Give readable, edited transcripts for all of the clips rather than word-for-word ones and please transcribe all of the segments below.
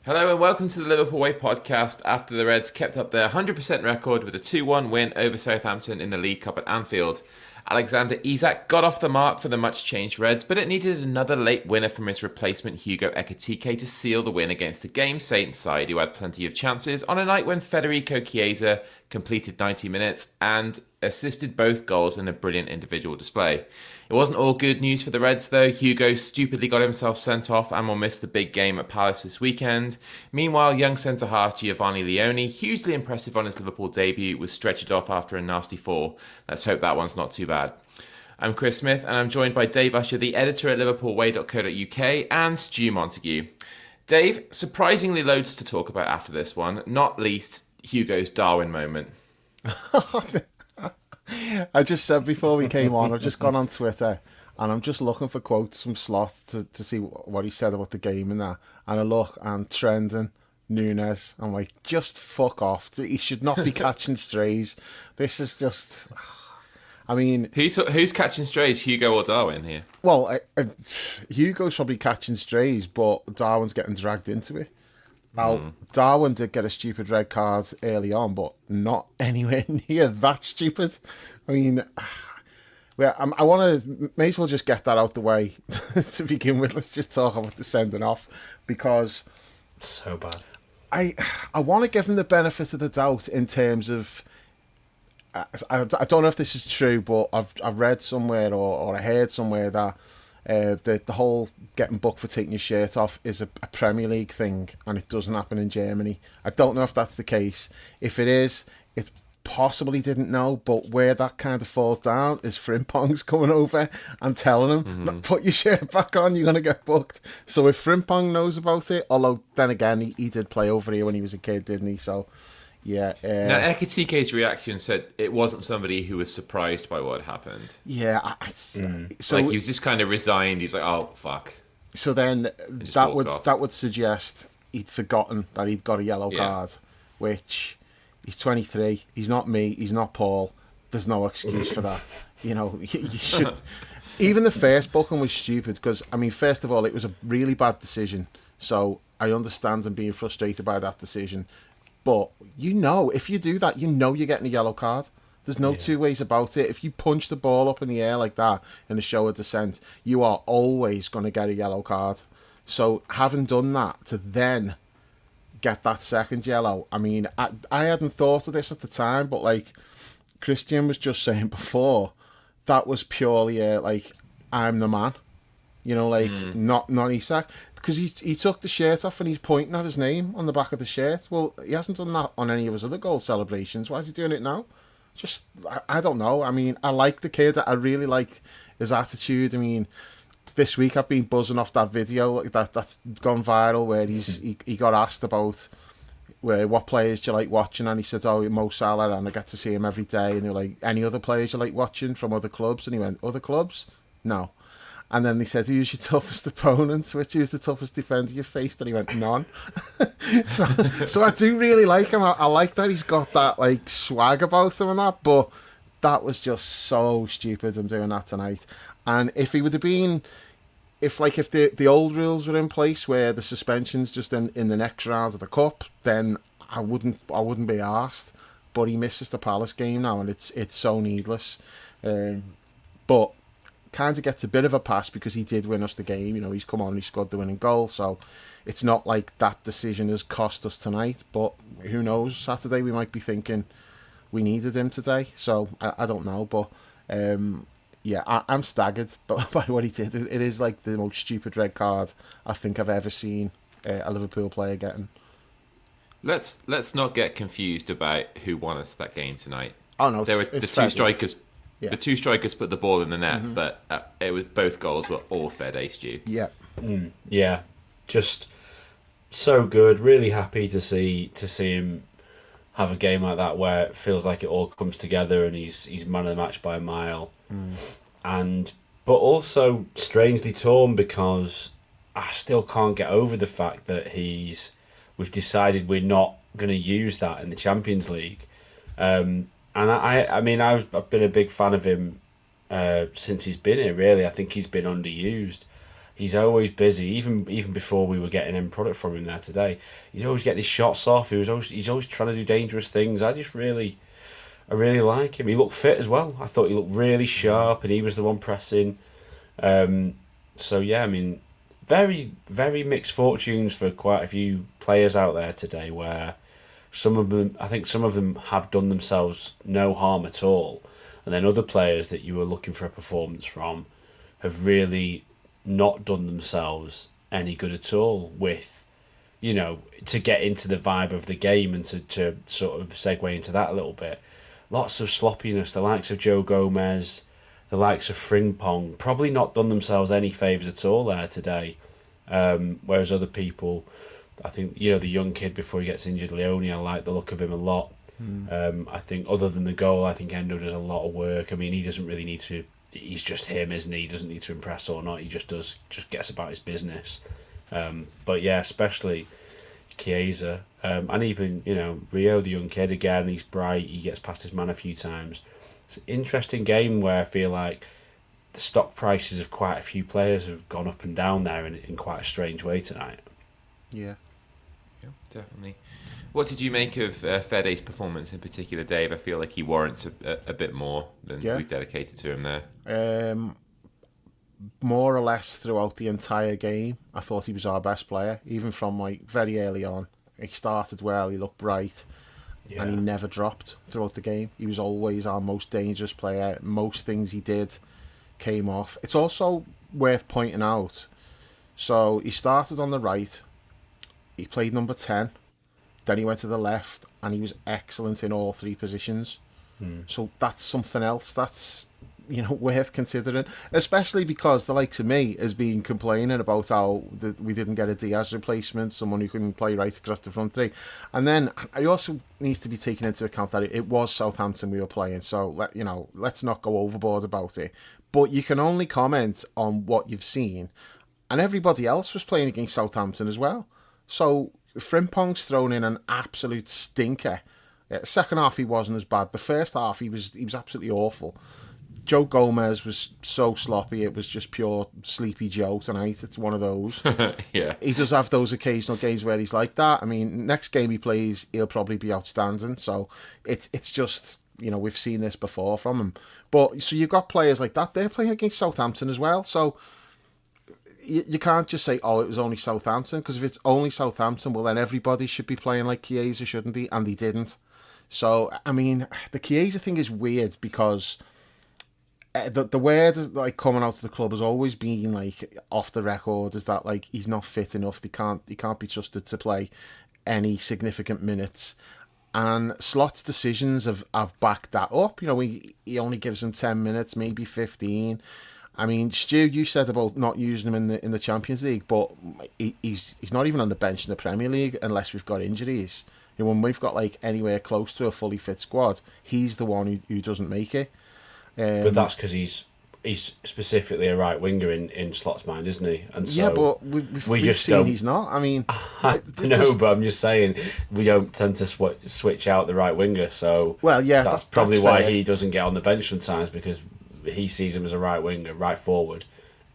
Hello and welcome to the Liverpool Way podcast after the Reds kept up their 100% record with a 2-1 win over Southampton in the League Cup at Anfield. Alexander Isak got off the mark for the much-changed Reds, but it needed another late winner from his replacement Hugo Ekitike to seal the win against a game Saints side who had plenty of chances on a night when Federico Chiesa completed 90 minutes and assisted both goals in a brilliant individual display. It wasn't all good news for the Reds though. Hugo stupidly got himself sent off and will miss the big game at Palace this weekend. Meanwhile, young centre-half Giovanni Leoni, hugely impressive on his Liverpool debut, was stretchered off after a nasty fall. Let's hope that one's not too bad. I'm Chris Smith and I'm joined by Dave Usher, the editor at liverpoolway.co.uk, and Stu Montagu. Dave, surprisingly loads to talk about after this one, not least Hugo's Darwin moment. I just said before we came on, I've just gone on Twitter and I'm just looking for quotes from Slot to see what he said about the game and that. And I look and Trendon, Nunes, I'm like, just fuck off. He should not be catching strays. This is just... I mean... Who's catching strays, Hugo or Darwin here? Well, Hugo's probably catching strays, but Darwin's getting dragged into it. Now, Darwin did get a stupid red card early on, but not anywhere near that stupid. I mean, I want to, may as well just get that out the way to begin with. Let's just talk about the sending off, because it's so bad. I want to give him the benefit of the doubt in terms of, I don't know if this is true, but I've read somewhere or I heard somewhere that the whole getting booked for taking your shirt off is a Premier League thing, and it doesn't happen in Germany. I don't know if that's the case. If it is, it possibly didn't know, but where that kind of falls down is Frimpong's coming over and telling him, put your shirt back on, you're going to get booked. So if Frimpong knows about it, although then again, he did play over here when he was a kid, didn't he? So... yeah. Now, Ekitike's reaction said it wasn't somebody who was surprised by what happened. Yeah. So like he was just kind of resigned. He's like, oh, fuck. So then that would suggest he'd forgotten that he'd got a yellow card, which he's 23. He's not me. He's not Paul. There's no excuse for that. You know, you should... Even the first booking was stupid because, I mean, first of all, it was a really bad decision. So I understand him being frustrated by that decision. But, you know, if you do that, you know you're getting a yellow card. There's no two ways about it. If you punch the ball up in the air like that in a show of dissent, you are always going to get a yellow card. So, having done that, to then get that second yellow, I mean, I hadn't thought of this at the time, but, like, Christian was just saying before, that was purely like, I'm the man. You know, like, not Isak. Because he took the shirt off and he's pointing at his name on the back of the shirt. Well, he hasn't done that on any of his other goal celebrations. Why is he doing it now? Just, I don't know. I mean, I like the kid. I really like his attitude. I mean, this week I've been buzzing off that video that's gone viral where he got asked about what players do you like watching, and he said, oh, Mo Salah, and I get to see him every day. And they're like, any other players you like watching from other clubs? And he went, other clubs? No. And then they said, who's your toughest opponent? Who's the toughest defender you faced? And he went, none. so I do really like him. I like that he's got that like swag about him and that, but that was just so stupid, him doing that tonight. And if he would have been, if the old rules were in place where the suspension's just in the next round of the cup, then I wouldn't be arsed. But he misses the Palace game now, and it's so needless. But kind of gets a bit of a pass because he did win us the game. You know, he's come on and he scored the winning goal, so it's not like that decision has cost us tonight. But who knows? Saturday we might be thinking we needed him today. So I don't know, but yeah, I'm staggered by what he did. It is like the most stupid red card I think I've ever seen a Liverpool player getting. Let's not get confused about who won us that game tonight. Oh no, there were the two strikers. Yeah. The two strikers put the ball in the net, but it was both goals were all Fede, Stu. Yeah, yeah, just so good. Really happy to see him have a game like that where it feels like it all comes together, and he's man of the match by a mile. But also strangely torn because I still can't get over the fact that we've decided we're not going to use that in the Champions League. And I mean, I've been a big fan of him since he's been here, really. I think he's been underused. He's always busy, even before we were getting end product from him there today. He's always getting his shots off. He's always trying to do dangerous things. I really like him. He looked fit as well. I thought he looked really sharp, and he was the one pressing. So yeah, I mean, very, very mixed fortunes for quite a few players out there today, where I think some of them have done themselves no harm at all, and then other players that you were looking for a performance from have really not done themselves any good at all with, to get into the vibe of the game and to sort of segue into that a little bit. Lots of sloppiness, the likes of Joe Gomez, the likes of Frimpong, probably not done themselves any favours at all there today. Whereas other people, I think, the young kid before he gets injured, Leoni, I like the look of him a lot. I think other than the goal, I think Endo does a lot of work. I mean, he doesn't really need to, he's just him, isn't he? He doesn't need to impress or not, he just gets about his business. But yeah, especially Chiesa, and even, Rio, the young kid, again, he's bright, he gets past his man a few times. It's an interesting game where I feel like the stock prices of quite a few players have gone up and down there in quite a strange way tonight. Yeah, definitely. What did you make of Fede's performance in particular, Dave? I feel like he warrants a bit more than we've dedicated to him there. More or less throughout the entire game, I thought he was our best player, even from very early on. He started well, he looked bright, and he never dropped throughout the game. He was always our most dangerous player. Most things he did came off. It's also worth pointing out, so he started on the right, he played number 10, then he went to the left, and he was excellent in all three positions. So that's something else that's worth considering, especially because the likes of me has been complaining about how we didn't get a Diaz replacement, someone who can play right across the front three. And then I also needs to be taken into account that it was Southampton we were playing, so let's not go overboard about it. But you can only comment on what you've seen, and everybody else was playing against Southampton as well. So Frimpong's thrown in an absolute stinker. Second half he wasn't as bad. The first half he was absolutely awful. Joe Gomez was so sloppy, it was just pure Sleepy Joe tonight. It's one of those. Yeah. He does have those occasional games where he's like that. I mean, next game he plays, he'll probably be outstanding. So it's just, we've seen this before from him. But so you've got players like that. They're playing against Southampton as well. So you can't just say, it was only Southampton. Because if it's only Southampton, well, then everybody should be playing like Chiesa, shouldn't he? And he didn't. So, I mean, the Chiesa thing is weird because the word coming out of the club has always been off the record is that he's not fit enough. He can't be trusted to play any significant minutes, and Slot's decisions have backed that up. He only gives him 10 minutes, maybe 15. I mean, Stu, you said about not using him in the Champions League, but he's not even on the bench in the Premier League unless we've got injuries. When we've got anywhere close to a fully fit squad, he's the one who doesn't make it. But that's because he's specifically a right winger in Slot's mind, isn't he? And so but we've just seen he's not. I mean, no, but I'm just saying we don't tend to switch out the right winger. So that's probably why he doesn't get on the bench sometimes, because he sees him as a right winger, right forward,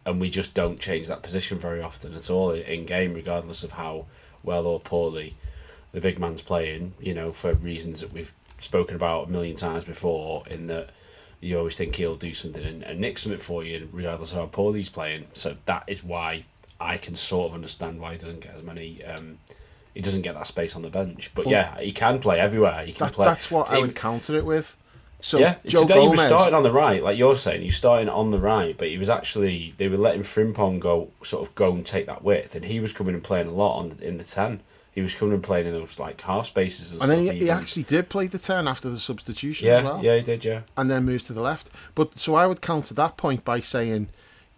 and we just don't change that position very often at all in game, regardless of how well or poorly the big man's playing. For reasons that we've spoken about a million times before, in that you always think he'll do something and nick something for you, regardless of how poorly he's playing. So that is why I can sort of understand why he doesn't get as many. He doesn't get that space on the bench. But he can play everywhere. He can play. That's what I would counter it with. So Joe today Gomez, he was starting on the right, like you're saying. He was starting on the right, but he was actually, they were letting Frimpong go and take that width, and he was coming and playing a lot in the 10. He was coming and playing in those half spaces and then stuff. he actually did play the 10 after the substitution as well. Yeah, he did, yeah. And then moves to the left. But so I would counter that point by saying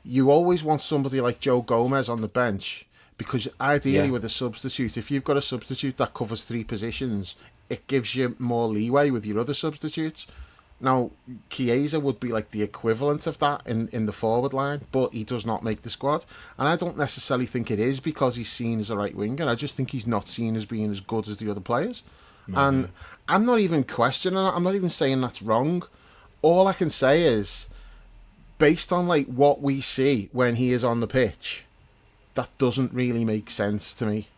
you always want somebody like Joe Gomez on the bench, because ideally with a substitute, if you've got a substitute that covers 3 positions, it gives you more leeway with your other substitutes. Now, Chiesa would be the equivalent of that in the forward line, but he does not make the squad. And I don't necessarily think it is because he's seen as a right winger. I just think he's not seen as being as good as the other players. Mm-hmm. And I'm not even questioning it. I'm not even saying that's wrong. All I can say is, based on what we see when he is on the pitch, that doesn't really make sense to me.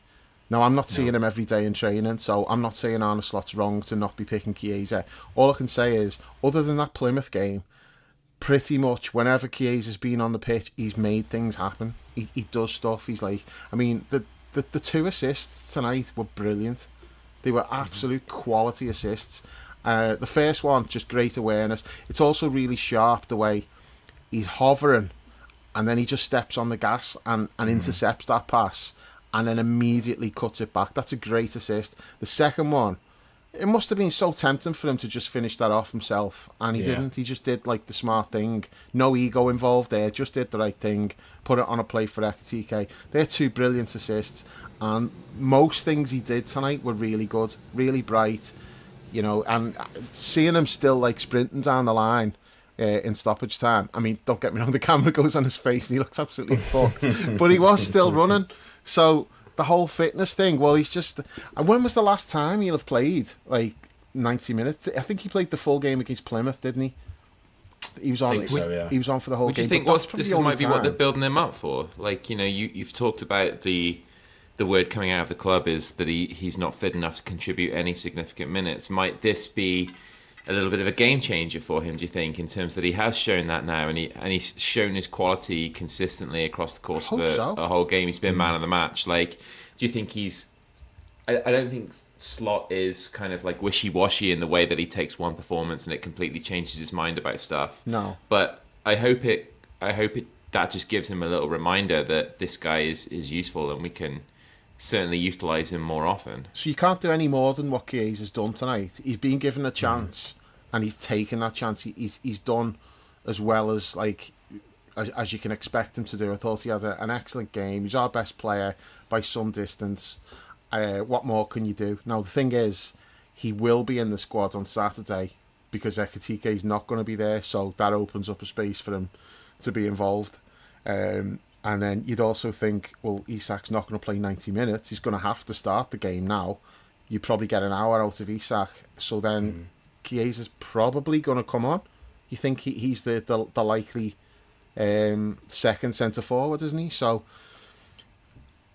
Now, I'm not seeing him every day in training, so I'm not saying Arne Slot's wrong to not be picking Chiesa. All I can say is, other than that Plymouth game, pretty much whenever Chiesa's been on the pitch, he's made things happen. He does stuff. He's like, I mean, the 2 assists tonight were brilliant. They were absolute quality assists. The first one, just great awareness. It's also really sharp the way he's hovering and then he just steps on the gas and intercepts that pass and then immediately cuts it back. That's a great assist. The second one, it must have been so tempting for him to just finish that off himself, and he didn't. He just did like the smart thing. No ego involved there, just did the right thing, put it on a plate for Ekitike. They're 2 brilliant assists, and most things he did tonight were really good, really bright, you know, and seeing him still like sprinting down the line in stoppage time. I mean, don't get me wrong, the camera goes on his face and he looks absolutely fucked, but he was still running. So the whole fitness thing, well, he's just... And when was the last time he'll have played, like, 90 minutes? I think he played the full game against Plymouth, didn't he? He was on. So, yeah. He was on for the whole game. Do you think this might be what they're building him up for? Like, you know, you've talked about the word coming out of the club is that he's not fit enough to contribute any significant minutes. Might this be a little bit of a game changer for him, do you think, in terms that he has shown that now and he's shown his quality consistently across the course of a whole game? He's been man of the match. Like, do you think he's... I don't think Slot is kind of like wishy-washy in the way that he takes one performance and it completely changes his mind about stuff. No. But I hope that just gives him a little reminder that this guy is useful and we can certainly utilise him more often. So you can't do any more than what Chiesa's done tonight. He's been given a chance and he's taken that chance. He's done as well as like as you can expect him to do. I thought he had an excellent game. He's our best player by some distance. What more can you do? Now the thing is, he will be in the squad on Saturday because Ekitike is not going to be there, so that opens up a space for him to be involved. And then you'd also think, well, Isak's not going to play 90 minutes. He's going to have to start the game now. You probably get an hour out of Isak. So then Chiesa's probably going to come on. You think he's the likely second centre-forward, isn't he? So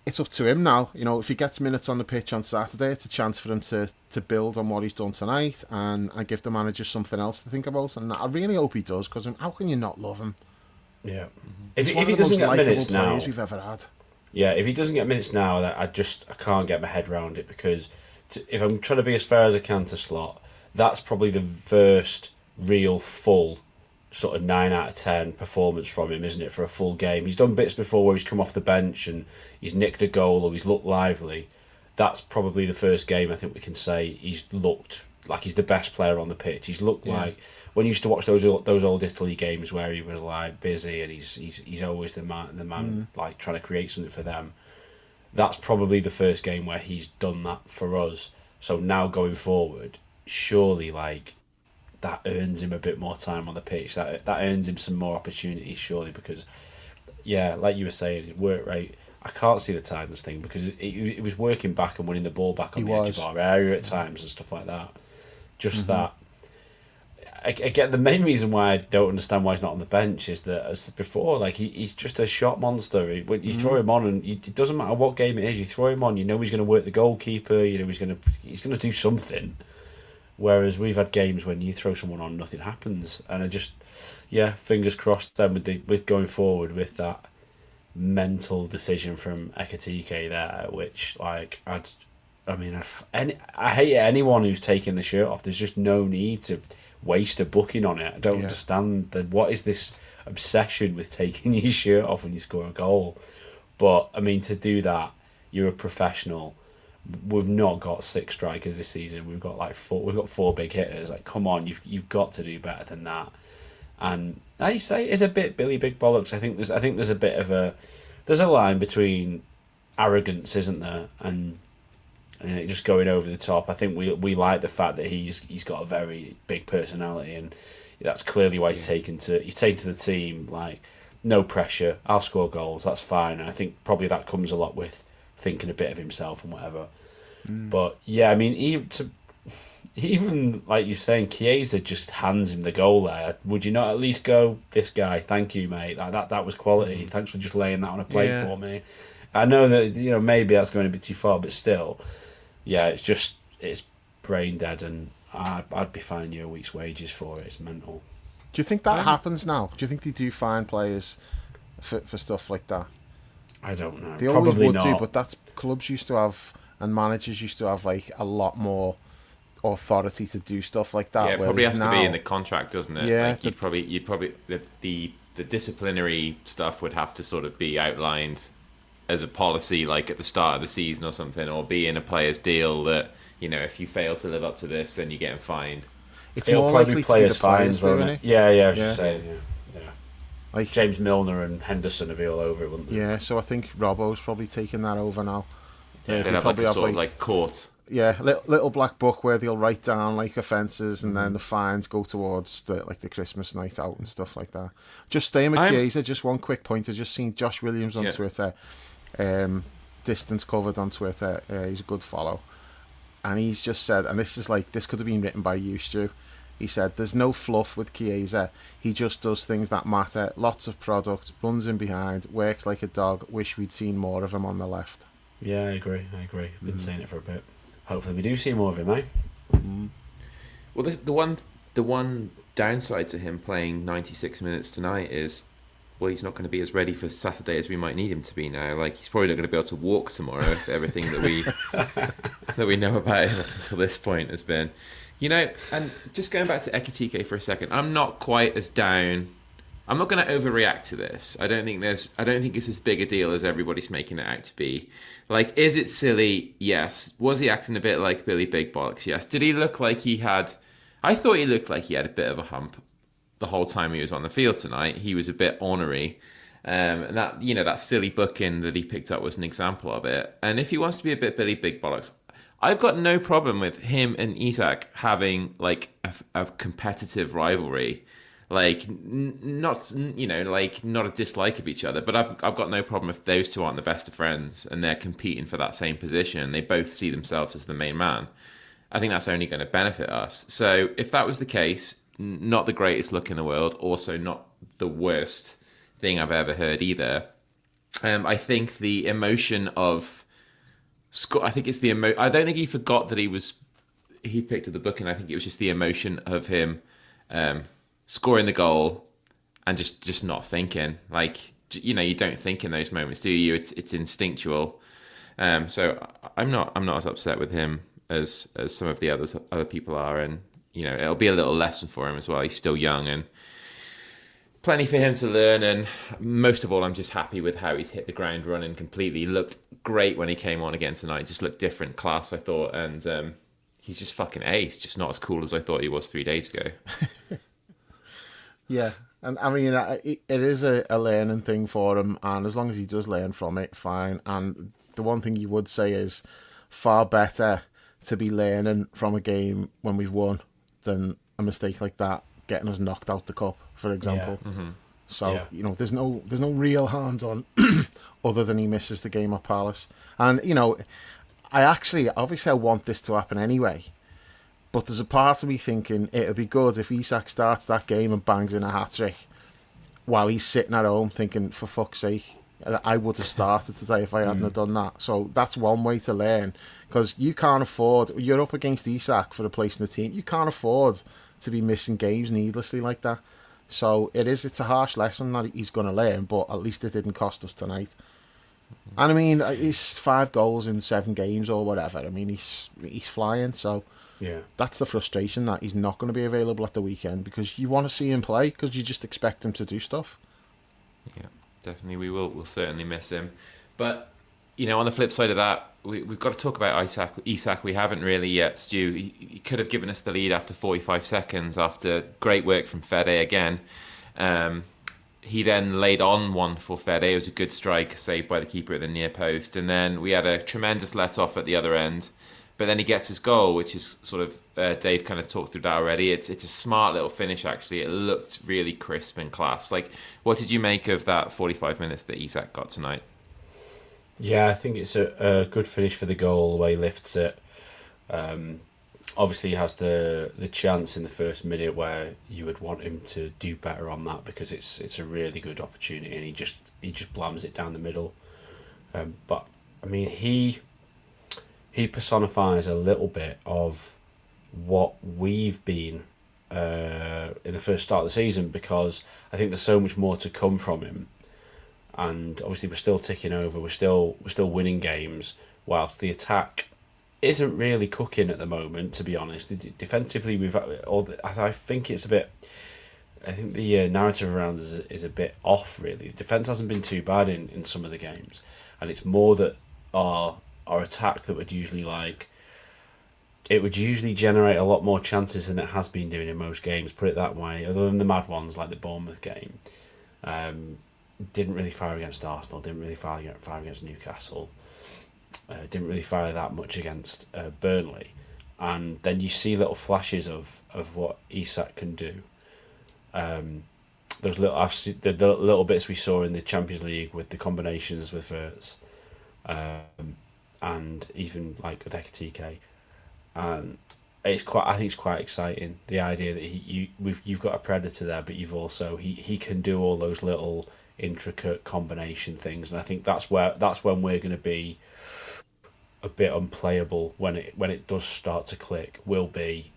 it's up to him now. You know, if he gets minutes on the pitch on Saturday, it's a chance for him to build on what he's done tonight and give the manager something else to think about. And I really hope he does, because how can you not love him? Yeah. If he doesn't get minutes now, we've ever had. Yeah, if he doesn't get minutes now, I can't get my head around it, because if I'm trying to be as fair as I can to Slot, that's probably the first real full sort of 9 out of 10 performance from him, isn't it, for a full game? He's done bits before where he's come off the bench and he's nicked a goal or he's looked lively. That's probably the first game I think we can say he's looked like he's the best player on the pitch. He's looked like, when you used to watch those old Italy games where he was like busy and he's always the man like trying to create something for them. That's probably the first game where he's done that for us. So now going forward, surely like that earns him a bit more time on the pitch. That earns him some more opportunities, surely, because like you were saying, his work rate, I can't see the tiredness thing, because it was working back and winning the ball back on the edge of our area at times and stuff like that. Just that. Again, the main reason why I don't understand why he's not on the bench is that, as before, like he's just a shot monster. When you throw him on, and it doesn't matter what game it is, you throw him on, you know he's going to work the goalkeeper. You know he's going to do something. Whereas we've had games when you throw someone on, nothing happens, and I just, fingers crossed then with going forward with that mental decision from Ekitike there, which like I hate anyone who's taking the shirt off. There's just no need to waste a booking on it. I don't understand what is this obsession with taking your shirt off when you score a goal. But I mean, to do that, you're a professional. We've not got 6 strikers this season. We've got like 4. We've got 4 big hitters. Like, come on, you've got to do better than that. And I say it's a bit Billy Big Bollocks. I think there's a bit of there's a line between arrogance, isn't there, and just going over the top. I think we like the fact that he's got a very big personality, and that's clearly why he's taken to the team. Like, no pressure. I'll score goals. That's fine. And I think probably that comes a lot with thinking a bit of himself and whatever. But yeah, I mean, even even like you're saying, Chiesa just hands him the goal there. Would you not at least go, this guy, thank you, mate. That was quality. Thanks for just laying that on a plate for me. I know that, maybe that's going a bit too far, but still, yeah, it's brain dead, and I'd be fining you a week's wages for it. It's mental. Do you think that happens now? Do you think they do fine players for stuff like that? I don't know. They Probably always would not. do, but clubs used to have, and managers used to have like a lot more authority to do stuff like that. Yeah, it probably has to be in the contract, doesn't it? Yeah, like you'd probably the disciplinary stuff would have to sort of be outlined as a policy, like at the start of the season or something, or be in a player's deal that if you fail to live up to this, then you're getting fined. It'll probably be players' fines, won't it? Yeah, I was just saying. Yeah. Like James Milner and Henderson would be all over it, wouldn't they? Yeah, so I think Robbo's probably taking that over now. They'd have like a sort of like court. Yeah, little black book where they'll write down like offences, and then the fines go towards the Christmas night out and stuff like that. Just staying with Chiesa, just one quick point. I just seen Josh Williams on Twitter, distance covered on Twitter. He's a good follow, and he's just said, and this could have been written by you, Stu. He said, "There's no fluff with Chiesa. He just does things that matter. Lots of product, runs in behind, works like a dog. Wish we'd seen more of him on the left." Yeah, I agree. I've been saying it for a bit. Hopefully we do see more of him, eh? Well, the one downside to him playing 96 minutes tonight is, well, he's not going to be as ready for Saturday as we might need him to be now. Like, he's probably not going to be able to walk tomorrow if everything that we know about him up until this point has been. And just going back to Ekitike for a second, I'm not quite as down. I'm not going to overreact to this. I don't think it's as big a deal as everybody's making it out to be. Like, is it silly? Yes. Was he acting a bit like Billy Big Bollocks? Yes. Did he look like he had... I thought he looked like he had a bit of a hump the whole time he was on the field tonight. He was a bit ornery. And that silly booking that he picked up was an example of it. And if he wants to be a bit Billy Big Bollocks, I've got no problem with him and Isak having like a competitive rivalry. Like, not a dislike of each other, but I've got no problem if those two aren't the best of friends and they're competing for that same position. They both see themselves as the main man. I think that's only going to benefit us. So if that was the case, not the greatest look in the world, also not the worst thing I've ever heard either. I think the emotion of... I think it's the I don't think he forgot that he picked up the booking. I think it was just the emotion of him... scoring the goal and just not thinking. Like, you don't think in those moments, do you? It's instinctual. So I'm not as upset with him as some of the other people are, and it'll be a little lesson for him as well. He's still young and plenty for him to learn, and most of all, I'm just happy with how he's hit the ground running completely. He looked great when he came on again tonight. Just looked different, class, I thought, and he's just fucking ace. Just not as cool as I thought he was 3 days ago. Yeah, and I mean, it is a learning thing for him, and as long as he does learn from it, fine. And the one thing you would say is far better to be learning from a game when we've won than a mistake like that getting us knocked out the cup, for example. Yeah. Mm-hmm. So, there's no real harm done other than he misses the game at Palace. And, obviously I want this to happen anyway. But there's a part of me thinking it'd be good if Isak starts that game and bangs in a hat-trick while he's sitting at home thinking, for fuck's sake, I would have started today if I hadn't have done that. So that's one way to learn, because you can't afford... You're up against Isak for a place in the team. You can't afford to be missing games needlessly like that. So it's a harsh lesson that he's going to learn, but at least it didn't cost us tonight. And I mean, it's 5 goals in 7 games or whatever. I mean, he's flying, so... Yeah, that's the frustration, that he's not going to be available at the weekend, because you want to see him play, because you just expect him to do stuff. Yeah, definitely we will. We'll certainly miss him. But, on the flip side of that, we've got to talk about Isak. We haven't really yet, Stu. He could have given us the lead after 45 seconds after great work from Fede again. He then laid on one for Fede. It was a good strike, saved by the keeper at the near post. And then we had a tremendous let-off at the other end. But then he gets his goal, which is sort of, Dave kind of talked through that already. It's a smart little finish, actually. It looked really crisp and class. Like, what did you make of that 45 minutes that Isak got tonight? Yeah, I think it's a good finish for the goal, the way he lifts it. Obviously, he has the chance in the first minute where you would want him to do better on that, because it's a really good opportunity, and he just blams it down the middle. But I mean, he personifies a little bit of what we've been in the first start of the season, because I think there's so much more to come from him, and obviously we're still ticking over, we're still winning games, whilst the attack isn't really cooking at the moment, to be honest. Defensively, I think it's a bit. I think the narrative around us is a bit off, really. The defence hasn't been too bad in some of the games, and it's more that our attack that would usually it would usually generate a lot more chances than it has been doing in most games, put it that way, other than the mad ones like the Bournemouth game. Didn't really fire against Arsenal, didn't really fire against Newcastle. Didn't really fire that much against Burnley, and then you see little flashes of what Isak can do. Those the little bits we saw in the Champions League with the combinations with Verts, and even like with Ekitike, and I think it's quite exciting, the idea that you've got a predator there, but you've also he can do all those little intricate combination things, and I think that's when we're going to be a bit unplayable when it does start to click. Will be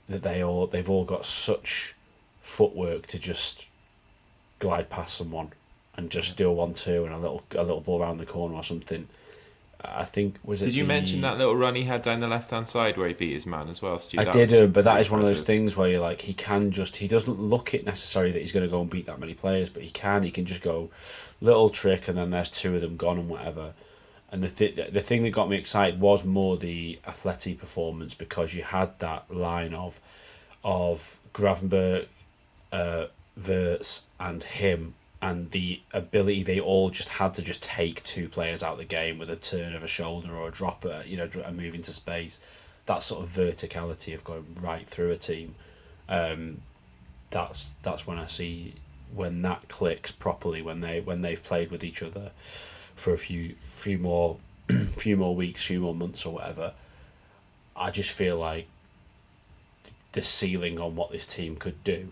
that they've all got such footwork to just glide past someone and just do a 1-2 and a little ball around the corner or something. I think Did you mention that little run he had down the left hand side where he beat his man as well, Stu? I did, but that is one of those things where you're like, he doesn't look it necessary that he's going to go and beat that many players, but he can just go little trick and then there's two of them gone and whatever. And the thing that got me excited was more the athletic performance, because you had that line of Gravenberch, Verts and him, and the ability they all just had to just take two players out of the game with a turn of a shoulder or a drop, a move into space. That sort of verticality of going right through a team. That's when I see when that clicks properly, when they've played with each other for a few more weeks, few more months or whatever. I just feel like the ceiling on what this team could do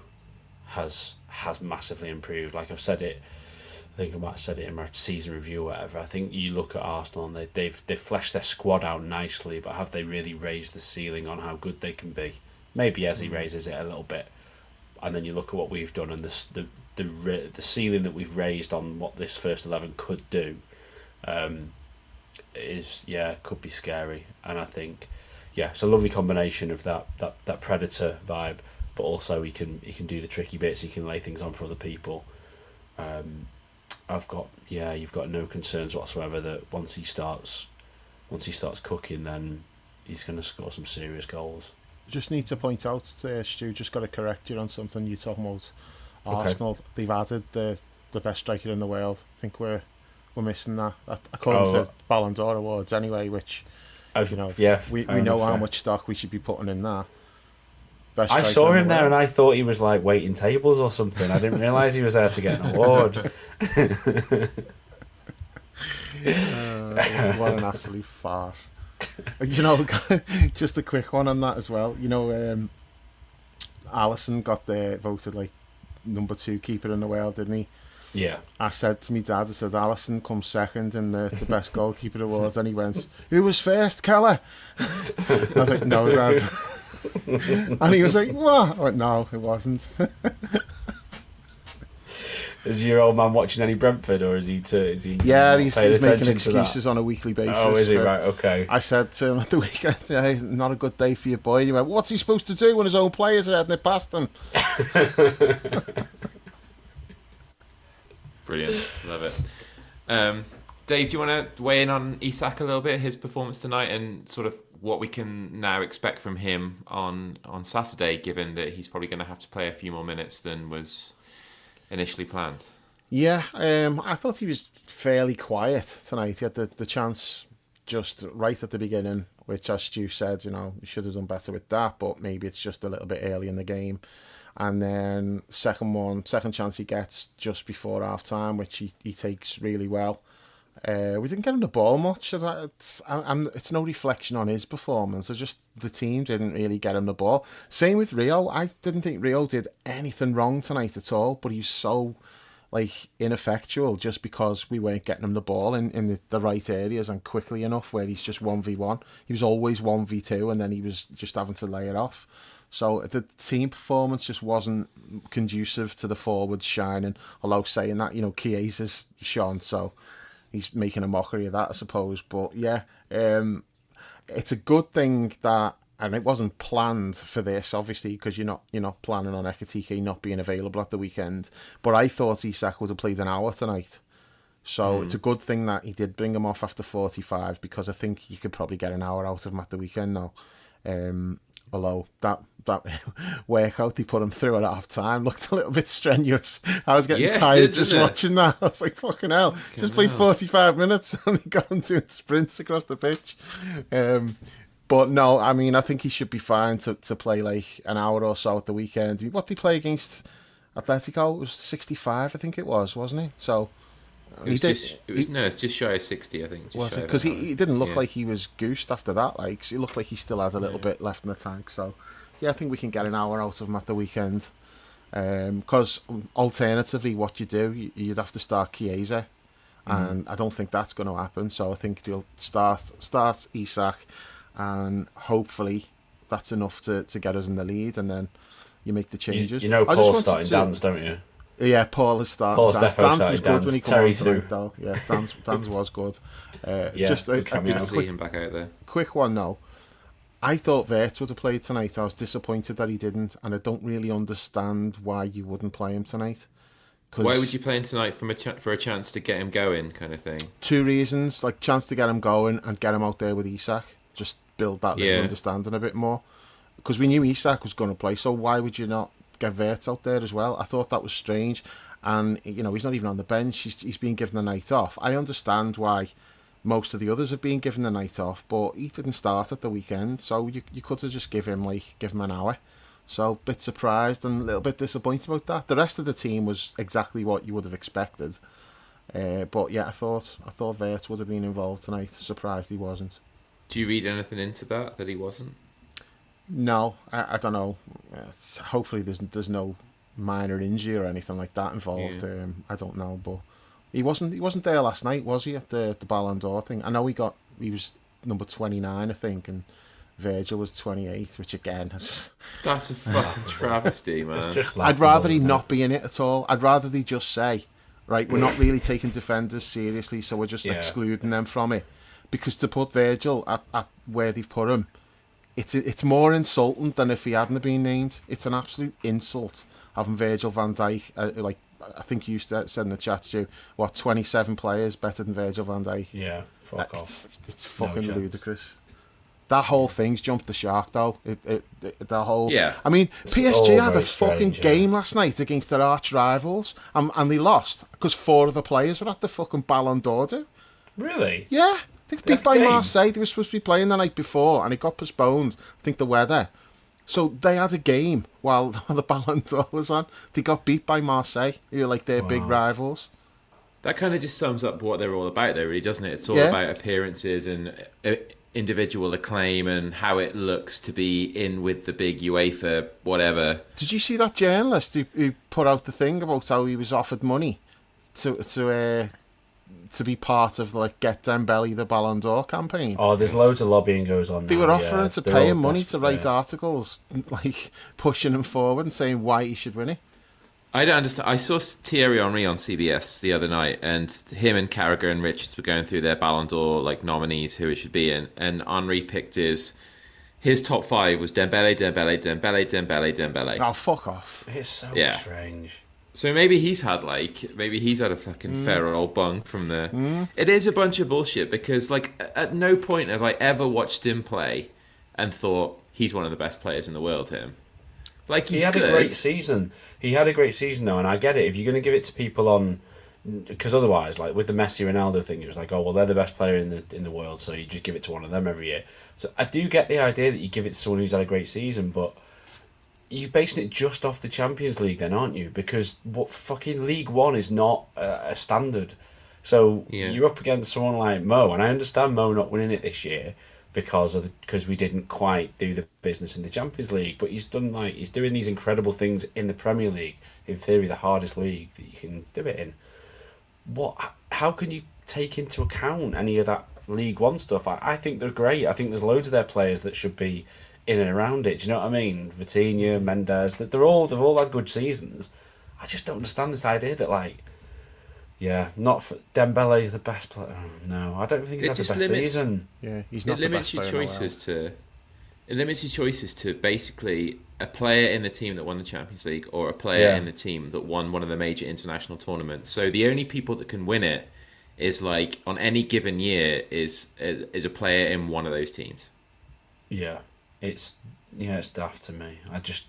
has massively improved. Like I've said it, I think I might have said it in my season review or whatever. I think you look at Arsenal and they've fleshed their squad out nicely, but have they really raised the ceiling on how good they can be? Maybe Eze raises it a little bit, and then you look at what we've done and the ceiling that we've raised on what this first 11 could do. Could be scary, and I think it's a lovely combination of that predator vibe, but also he can do the tricky bits, he can lay things on for other people. You've got no concerns whatsoever that once he starts cooking, then he's going to score some serious goals. Just need to point out, Stu, just got to correct you on something you're talking about. Arsenal, okay. They've added the best striker in the world. I think we're missing that according to Ballon d'Or awards anyway, which we know how much stock we should be putting in that. I saw him there and I thought he was like waiting tables or something. I didn't realise he was there to get an award. What an absolute farce. Just a quick one on that as well. Alisson got voted like number 2 keeper in the world, didn't he? Yeah. I said to my dad, Alisson comes second in the best goalkeeper awards, and he went, "Who was first, Keller?" I was like, "No, Dad." And he was like, "What?" I went, "No, it wasn't." Is your old man watching any Brentford, or is he? Yeah, he's making excuses on a weekly basis. Oh, is he? Right, okay. I said to him at the weekend, "It's not a good day for your boy." And he went, "What's he supposed to do when his own players are heading it past him?" Brilliant, love it. Dave, do you want to weigh in on Isak a little bit, his performance tonight, and sort of what we can now expect from him on Saturday, given that he's probably going to have to play a few more minutes than was initially planned? Yeah, I thought he was fairly quiet tonight. He had the chance just right at the beginning, which, as Stu said, he should have done better with that, but maybe it's just a little bit early in the game. And then second chance he gets just before half time, which he takes really well. We didn't get him the ball much. It's no reflection on his performance. The team didn't really get him the ball. Same with Rio. I didn't think Rio did anything wrong tonight at all, but he's so ineffectual just because we weren't getting him the ball in the right areas and quickly enough where he's just 1v1. He was always 1v2 and then he was just having to lay it off. So the team performance just wasn't conducive to the forwards shining. Although saying that, Chiesa's shone, so he's making a mockery of that, I suppose. But yeah, it's a good thing that, and it wasn't planned for this, obviously, because you're not planning on Ekitike not being available at the weekend. But I thought Isak would have played an hour tonight. So it's a good thing that he did bring him off after 45, because I think you could probably get an hour out of him at the weekend now. Although that workout they put him through at half time looked a little bit strenuous. I was getting tired just watching that. I was like, fucking hell, just play 45 minutes and he got him doing sprints across the pitch. But no, I mean, I think he should be fine to play like an hour or so at the weekend. What did he play against Atletico? It was 65, I think it was, wasn't he? So it's just shy of 60, I think. Was it? Because he didn't look like he was goosed after that. Like, he looked like he still had a little bit left in the tank. So yeah, I think we can get an hour out of him at the weekend. Because alternatively, what you do, you'd have to start Chiesa, and I don't think that's going to happen. So I think they'll start Isak, and hopefully that's enough to get us in the lead, and then you make the changes. You know Paul's starting Dan's, don't you? Yeah, Paul is starting. Paul's definitely starting Dan's Dan's. when he Terry came on tonight, though. Yeah, Dan's was good. Just good to see him back out there. Quick one, though. I thought Wirtz would have played tonight. I was disappointed that he didn't, and I don't really understand why you wouldn't play him tonight. Why would you play him tonight for a chance to get him going, kind of thing? Two reasons, like chance to get him going and get him out there with Isak. Just build that little understanding a bit more. Because we knew Isak was going to play, so why would you not get Wirtz out there as well? I thought that was strange. And, he's not even on the bench. He's been given the night off. I understand why most of the others have been given the night off, but he didn't start at the weekend, so you could have just give him an hour. So, a bit surprised and a little bit disappointed about that. The rest of the team was exactly what you would have expected. But yeah, I thought Wirtz would have been involved tonight. Surprised he wasn't. Do you read anything into that he wasn't? No, I don't know. Hopefully there's no minor injury or anything like that involved. Yeah. I don't know, but he wasn't there last night, was he, at the Ballon d'Or thing? I know he was number 29, I think, and Virgil was 28, which again that's a fucking travesty, man. I'd rather he not be in it at all. I'd rather they just say, right, we're not really taking defenders seriously, so we're just excluding them from it. Because to put Virgil at where they've put him, it's more insulting than if he hadn't been named. It's an absolute insult having Virgil van Dijk, I think you said in the chat too, 27 players better than Virgil van Dijk. Yeah, fuck off. It's fucking ludicrous. That whole thing's jumped the shark, though. The whole. Yeah. I mean, PSG had a fucking game last night against their arch rivals, and they lost because 4 of the players were at the fucking Ballon d'Or. Really? Yeah. They got beat by Marseille. They were supposed to be playing the night before, and it got postponed. I think the weather. So they had a game while the Ballon d'Or was on. They got beat by Marseille, who are like their big rivals. That kind of just sums up what they're all about, though, really, doesn't it? It's all about appearances and individual acclaim and how it looks to be in with the big UEFA whatever. Did you see that journalist who put out the thing about how he was offered money to be part of Get Dembele the Ballon d'Or campaign? Oh, there's loads of lobbying goes on. They were offering to pay him money to write articles, pushing him forward and saying why he should win it. I don't understand. I saw Thierry Henry on CBS the other night, and him and Carragher and Richards were going through their Ballon d'Or nominees who it should be in, and Henry picked his top 5 was Dembele. Oh, fuck off! It's so strange. So maybe he's had a fucking feral old bung from the. It is a bunch of bullshit because at no point have I ever watched him play and thought he's one of the best players in the world. He had a great season. He had a great season though, and I get it. If you're going to give it to people on, because otherwise, with the Messi Ronaldo thing, it was they're the best player in the world, so you just give it to one of them every year. So I do get the idea that you give it to someone who's had a great season, but you're basing it just off the Champions League then, aren't you? Because what fucking League One is not a standard. So Yeah. you're up against someone like Mo, and I understand Mo not winning it this year because we didn't quite do the business in the Champions League. But he's doing these incredible things in the Premier League. In theory, the hardest league that you can do it in. How can you take into account any of that League One stuff? I think they're great. I think there's loads of their players that should be in and around it. Do you know what I mean? Vitinha, Mendes, they've all had good seasons. I just don't understand this idea that not for Dembele's the best player. No, I don't think he's had the best season. Yeah, he's not the best player. It limits your choices to basically a player in the team that won the Champions League or a player in the team that won one of the major international tournaments. So the only people that can win it is on any given year is a player in one of those teams. Yeah, it's daft to me. I just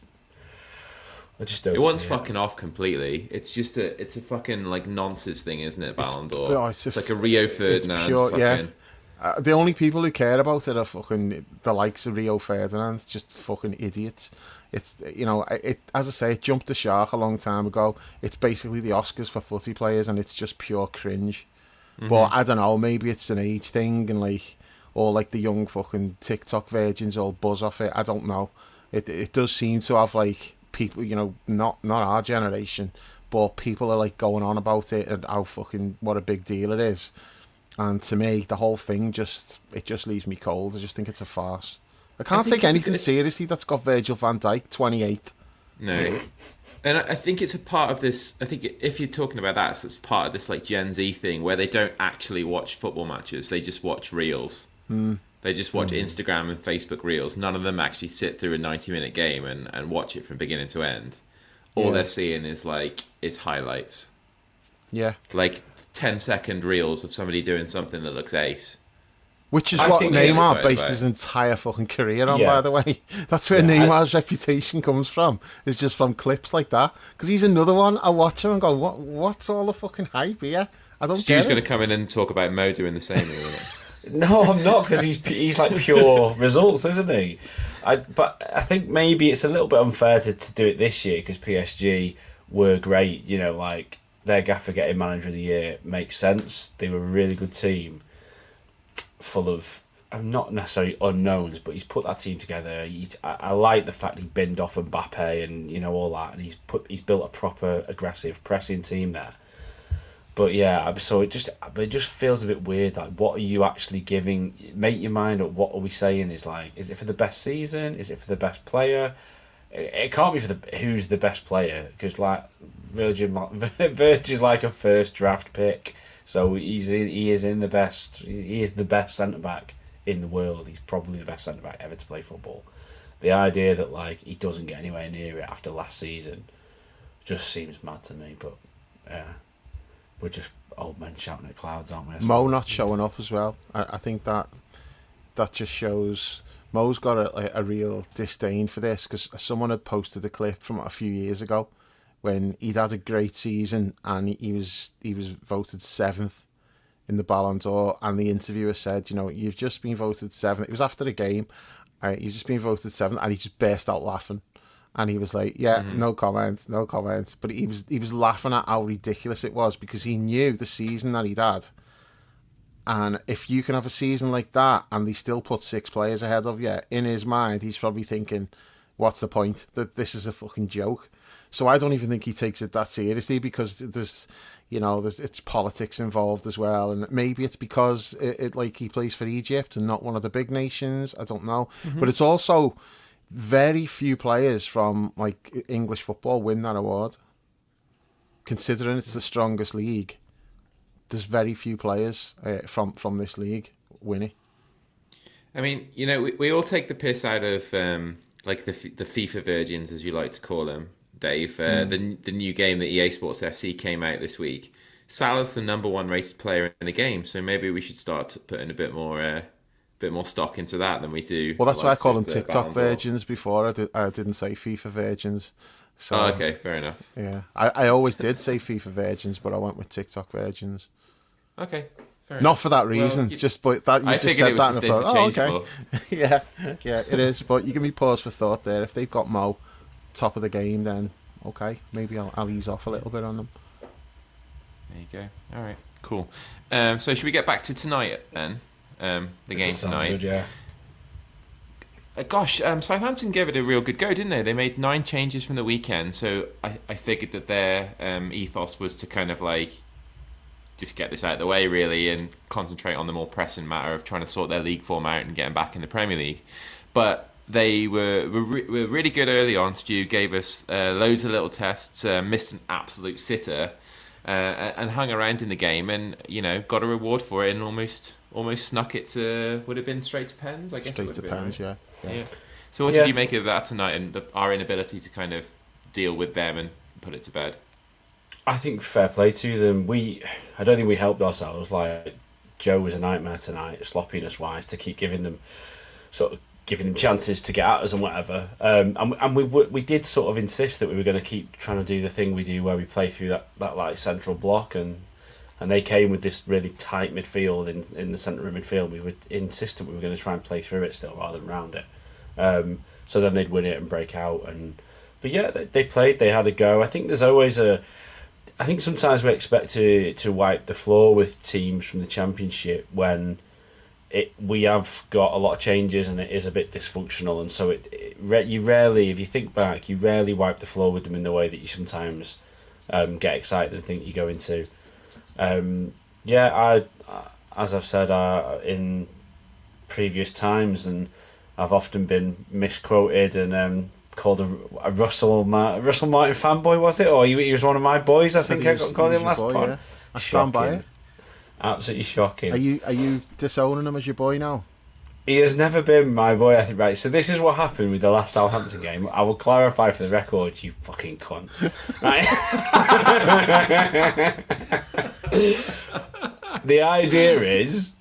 don't. It one's fucking off completely. It's a fucking nonsense thing, isn't it? Ballon d'Or. It's like a Rio Ferdinand. Pure, the only people who care about it are fucking the likes of Rio Ferdinand, just fucking idiots. It's as I say, it jumped the shark a long time ago. It's basically the Oscars for footy players, and it's just pure cringe. Mm-hmm. But I don't know, maybe it's an age thing, and the young fucking TikTok virgins all buzz off it. I don't know. It does seem to have people, not our generation, but people are going on about it and how fucking what a big deal it is. And to me, the whole thing just leaves me cold. I just think it's a farce. I can't take anything seriously that's got Virgil van Dijk 28th. No. And I think it's a part of this. I think if you're talking about that, it's part of this Gen Z thing where they don't actually watch football matches. They just watch reels. They just watch Instagram and Facebook reels. None of them actually sit through a 90-minute game and watch it from beginning to end. All they're seeing is highlights. Yeah. 10-second reels of somebody doing something that looks ace. Which is what Neymar based his entire fucking career on, by the way. That's where Neymar's reputation comes from. It's just from clips like that. Because he's another one. I watch him and go, what's all the fucking hype here? I don't Stu's going to come in and talk about Mo doing the same, isn't it? No, I'm not, because he's pure results, isn't he? But I think maybe it's a little bit unfair to do it this year, because PSG were great. Their gaffer getting manager of the year makes sense. They were a really good team, full of not necessarily unknowns, but he's put that team together. I like the fact he binned off Mbappe and all that, and he's built a proper aggressive pressing team there. But yeah, so it just feels a bit weird. What are you actually giving? Make your mind up. What are we saying? Is it for the best season? Is it for the best player? It can't be for who's the best player, because Virgil's like a first draft pick, so he is the best centre back in the world. He's probably the best centre back ever to play football. The idea that he doesn't get anywhere near it after last season just seems mad to me. But we're just old men shouting at clouds, aren't we? Mo not showing up as well. I think that just shows Mo's got a real disdain for this, because someone had posted a clip from a few years ago when he'd had a great season and he was voted 7th in the Ballon d'Or, and the interviewer said, you've just been voted 7th. It was after the game. You've just been voted 7th, and he just burst out laughing. And he was like, no comment. But he was laughing at how ridiculous it was, because he knew the season that he'd had. And if you can have a season like that and they still put 6 players ahead of you, in his mind, he's probably thinking, what's the point? That this is a fucking joke. So I don't even think he takes it that seriously, because there's it's politics involved as well. And maybe it's because he plays for Egypt and not one of the big nations. I don't know. Mm-hmm. But it's also very few players from English football win that award. Considering it's the strongest league, there's very few players from this league winning. I mean, we all take the piss out of the FIFA virgins, as you like to call them, Dave. The new game that EA Sports FC came out this week. Salah's the number 1 rated player in the game, so maybe we should start putting a bit more stock into that than we do. Well, that's why I call them TikTok virgins before. I didn't say FIFA virgins. So, okay, fair enough. Yeah, I always did say FIFA virgins, but I went with TikTok virgins. Okay, fair enough. Not for that reason, but that you just said that and I thought, okay. yeah, it is. But you give me pause for thought there. If they've got Mo top of the game, then okay, maybe I'll ease off a little bit on them. There you go. All right. Cool. So should we get back to tonight then? The game tonight. Good, yeah. Southampton gave it a real good go, didn't they? They made 9 changes from the weekend, so I figured that their ethos was to kind of like just get this out of the way, really, and concentrate on the more pressing matter of trying to sort their league form out and getting back in the Premier League. But they were really good early on. Stu gave us loads of little tests, missed an absolute sitter, and hung around in the game, and got a reward for it, and almost snuck it to, would have been straight to pens, I guess. Straight to pens, right? Yeah. So what did you make of that tonight, and our inability to kind of deal with them and put it to bed? I think fair play to them. I don't think we helped ourselves. Like, Joe was a nightmare tonight, sloppiness wise, to keep giving them chances to get at us and whatever. And we did sort of insist that we were going to keep trying to do the thing we do where we play through that like central block, and they came with this really tight midfield in the centre of midfield. We were insistent we were going to try and play through it still rather than round it. So then they'd win it and break out. But yeah, they played. They had a go. I think there's always I think sometimes we expect to wipe the floor with teams from the Championship when we have got a lot of changes and it is a bit dysfunctional, and so you rarely, if you think back, you rarely wipe the floor with them in the way that you sometimes get excited and think you go into. I as I've said in previous times, and I've often been misquoted and called a Russell Martin fanboy, was it? Or he was one of my boys, I think I got called him last pod. Yeah. I stand by it. Absolutely shocking. Are you disowning him as your boy now? He has never been my boy, I think. Right, so this is what happened with the last Southampton game. I will clarify for the record, you fucking cunt. Right? The idea is,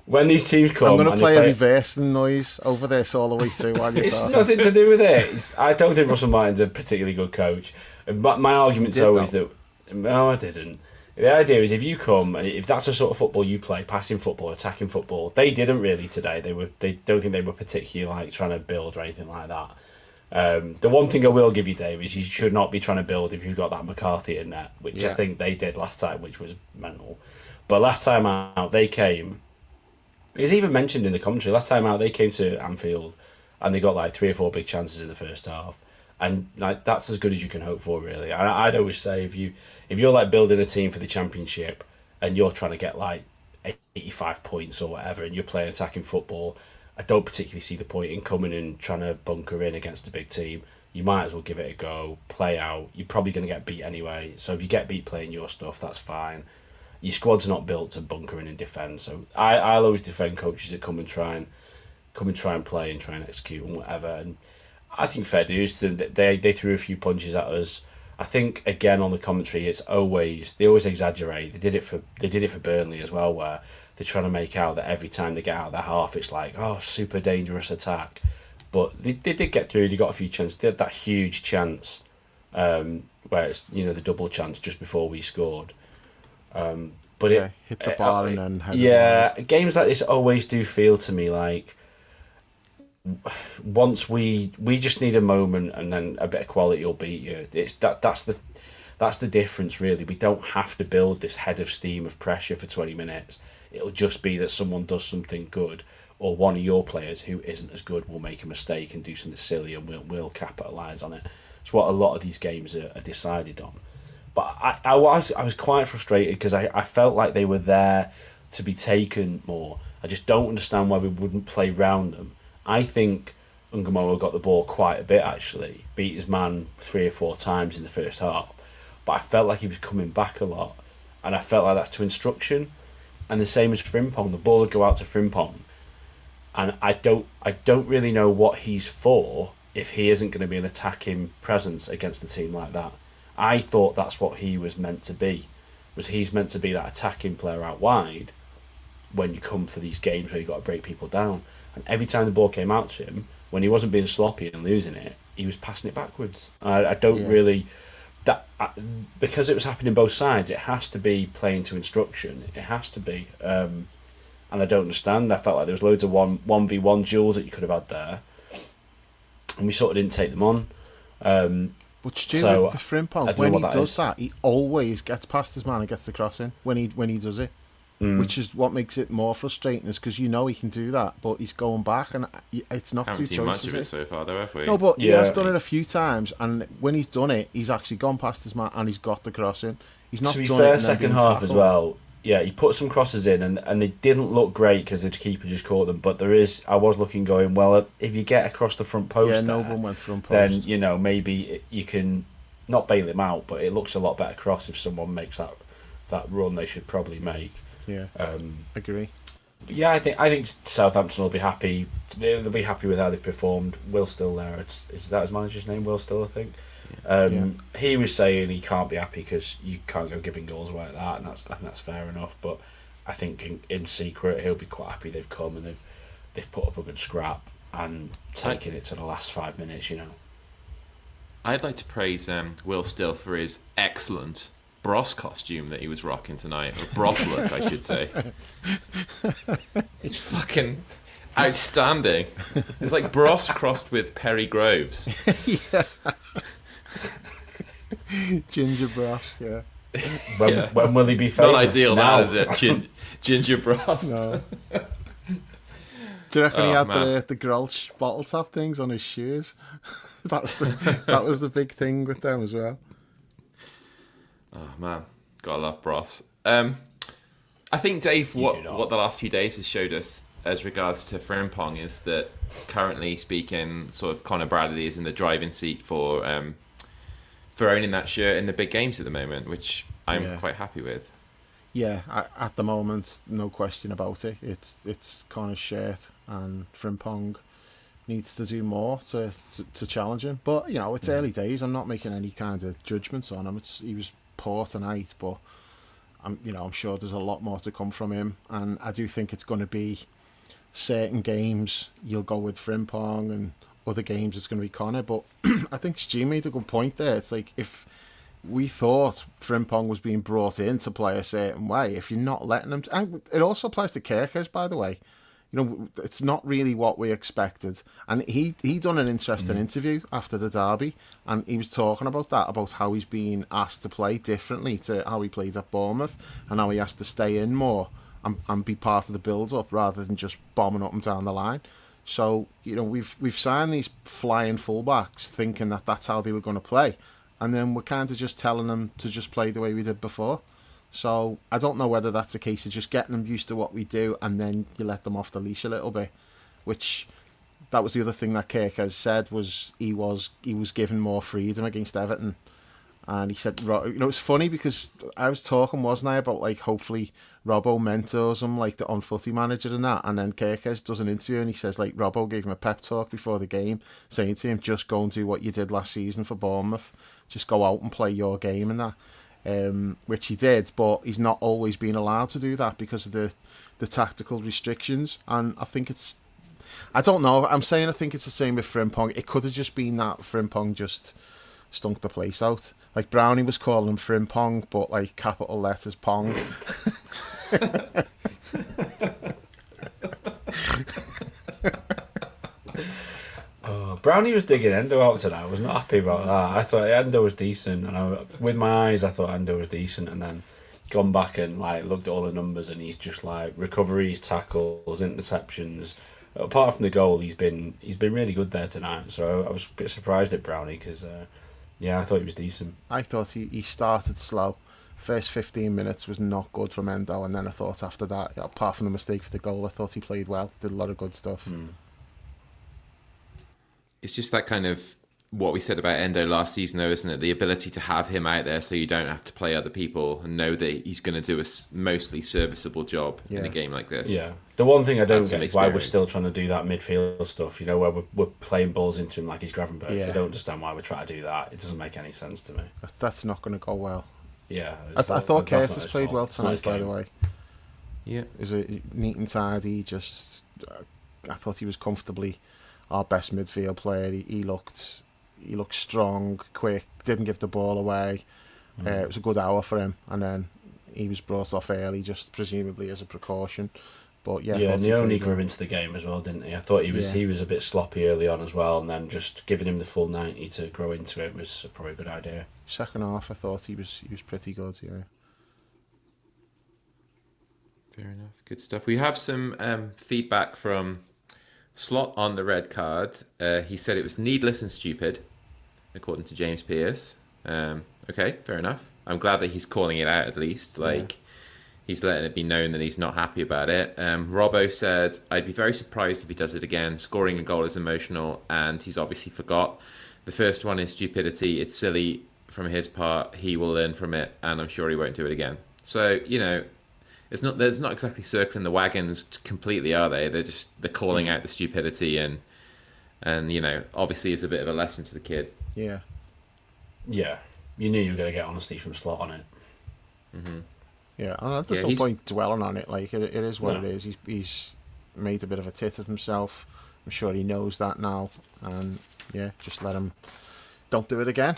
when these teams come... I'm going to play a reversing noise over this all the way through while you're It's talking. nothing to do with it. I don't think Russell Martin's a particularly good coach. But my argument's always that... No, I didn't. The idea is, if you come, if that's the sort of football you play, passing football, attacking football, they didn't really today. They don't think they were particularly like trying to build or anything like that. The one thing I will give you, Dave, is you should not be trying to build if you've got that McCarthy in there, which I think they did last time, which was mental. But last time out, they came... It's even mentioned in the commentary. Last time out, they came to Anfield and they got like 3 or 4 big chances in the first half. And like that's as good as you can hope for, really. I'd always say if you're like building a team for the Championship and you're trying to get like 85 points or whatever, and you're playing attacking football, I don't particularly see the point in coming and trying to bunker in against a big team. You might as well give it a go, play out. You're probably going to get beat anyway. So if you get beat playing your stuff, that's fine. Your squad's not built to bunker in and defend. So I'll always defend coaches that come and try and play and try and execute and whatever. And I think fair dues to them. They threw a few punches at us. I think again on the commentary, they always exaggerate. They did it for Burnley as well, where they're trying to make out that every time they get out of their half, it's like, oh, super dangerous attack. But they did get through. They got a few chances. They had that huge chance, where it's the double chance just before we scored. But hit the bar and then head games like this always do feel to me like once we just need a moment and then a bit of quality will beat you. That's the difference, really. We don't have to build this head of steam of pressure for 20 minutes. It'll just be that someone does something good, or one of your players who isn't as good will make a mistake and do something silly, and we'll capitalise on it. It's what a lot of these games are decided on. But I was quite frustrated because I felt like they were there to be taken more. I just don't understand why we wouldn't play round them. I think Ungamoa got the ball quite a bit, actually. Beat his man 3 or 4 times in the first half. But I felt like he was coming back a lot. And I felt like that's to instruction. And the same as Frimpong. The ball would go out to Frimpong. And I don't really know what he's for if he isn't going to be an attacking presence against a team like that. I thought that's what he was meant to be. He's meant to be that attacking player out wide when you come for these games where you've got to break people down. And every time the ball came out to him, when he wasn't being sloppy and losing it, he was passing it backwards. I don't really... because it was happening both sides, it has to be playing to instruction. It has to be. And I don't understand. I felt like there was loads of 1v1 duels that you could have had there. And we sort of didn't take them on. But Stu, with Frimpong, when he does that, he always gets past his man and gets the cross in when he does it. Which is what makes it more frustrating, is because he can do that, but he's going back, and it's not through choice. Haven't seen much of it so far, though, have we? No, but he has done it a few times, and when he's done it, he's actually gone past his man and he's got the cross in. He's not. To be fair, second half as well. Yeah, he put some crosses in, and they didn't look great because the keeper just caught them. But I was looking, going, well, if you get across the front post, no one went front post. Then maybe you can not bail him out, but it looks a lot better cross if someone makes that run. They should probably make. Yeah, agree. Yeah, I think Southampton will be happy. They'll be happy with how they've performed. Will's still there. Is that his manager's name? Will still, I think. He was saying he can't be happy because you can't go giving goals away like that, and I think that's fair enough. But I think in secret he'll be quite happy they've come and they've put up a good scrap and taken it to the last 5 minutes. I'd like to praise Will Still for his excellent Bros costume that he was rocking tonight, or Bros look, I should say. It's fucking outstanding. It's like Bros crossed with Perry Groves. Yeah. Ginger Bros, yeah. When will he be famous? Not ideal now, is it? Ginger Bros. No. Do you reckon he had the Grolsch bottle top things on his shoes? that was the big thing with them as well. Oh man, gotta love Bros. I think, Dave, what the last few days has showed us as regards to Frimpong is that, currently speaking, sort of Conor Bradley is in the driving seat for owning that shirt in the big games at the moment, which I'm quite happy with. Yeah, at the moment, no question about it. It's Conor's shirt, and Frimpong needs to do more to challenge him. But it's early days. I'm not making any kind of judgments on him. He was poor tonight, but I'm sure there's a lot more to come from him, and I do think it's going to be certain games you'll go with Frimpong, and other games it's going to be Conor. But I think Stu made a good point there. It's like, if we thought Frimpong was being brought in to play a certain way, if you're not letting him, and it also applies to Kerkers, by the way. It's not really what we expected. And he done an interesting interview after the derby, and he was talking about that, about how he's been asked to play differently to how he played at Bournemouth, and how he has to stay in more and be part of the build-up rather than just bombing up and down the line. So, we've signed these flying fullbacks thinking that that's how they were going to play, and then we're kind of just telling them to just play the way we did before. So I don't know whether that's a case of just getting them used to what we do and then you let them off the leash a little bit, which that was the other thing that Kirk has said, was he was given more freedom against Everton. And he said, it's funny because I was talking, wasn't I, about like hopefully Robbo mentors him like the on footy manager and that, and then Kirkes does an interview and he says like Robbo gave him a pep talk before the game, saying to him, just go and do what you did last season for Bournemouth, just go out and play your game and that. Which he did, but he's not always been allowed to do that because of the tactical restrictions. And I think I don't know, I'm saying I think it's the same with Frimpong. It could have just been that Frimpong just stunk the place out. Like Brownie was calling him Frimpong, but like capital letters Pong. Brownie was digging Endo out tonight. I was not happy about that. I thought Endo was decent, and with my eyes I thought Endo was decent, and then gone back and like looked at all the numbers, and he's just like recoveries, tackles, interceptions. Apart from the goal, he's been really good there tonight. So I was a bit surprised at Brownie because I thought he was decent. I thought he started slow. First 15 minutes was not good from Endo, and then I thought after that, apart from the mistake for the goal, I thought he played well, did a lot of good stuff. It's just that kind of what we said about Endo last season, though, isn't it? The ability to have him out there so you don't have to play other people and know that he's going to do a mostly serviceable job in a game like this. Yeah. The one thing I don't get is why we're still trying to do that midfield stuff, where we're playing balls into him like he's Gravenberch. I don't understand why we're trying to do that. It doesn't make any sense to me. That's not going to go well. Yeah. I thought Curtis played well tonight, by the way. Yeah. Is it neat and tidy? Just, I thought he was comfortably our best midfield player. He looked strong, quick, didn't give the ball away. It was a good hour for him, and then he was brought off early, just presumably as a precaution. But yeah, Leoni grew into the game as well, didn't he? I thought he was a bit sloppy early on as well, and then just giving him the full 90 to grow into it was probably a good idea. Second half, I thought he was pretty good. Yeah. Fair enough. Good stuff. We have some feedback from Slot on the red card. He said it was needless and stupid, according to James Pearce. Okay, fair enough. I'm glad that he's calling it out at least. He's letting it be known that he's not happy about it. Robbo said, I'd be very surprised if he does it again. Scoring a goal is emotional, and he's obviously forgot. The first one is stupidity. It's silly from his part. He will learn from it, and I'm sure he won't do it again. So, there's not exactly circling the wagons completely, are they? They're calling out the stupidity, and obviously it's a bit of a lesson to the kid. Yeah. Yeah. You knew you were going to get honesty from Slot on it. Mm-hmm. Yeah, and there's no point dwelling on it. Like, it is what it is. He's made a bit of a tit of himself. I'm sure he knows that now. And, yeah, just let him... Don't do it again.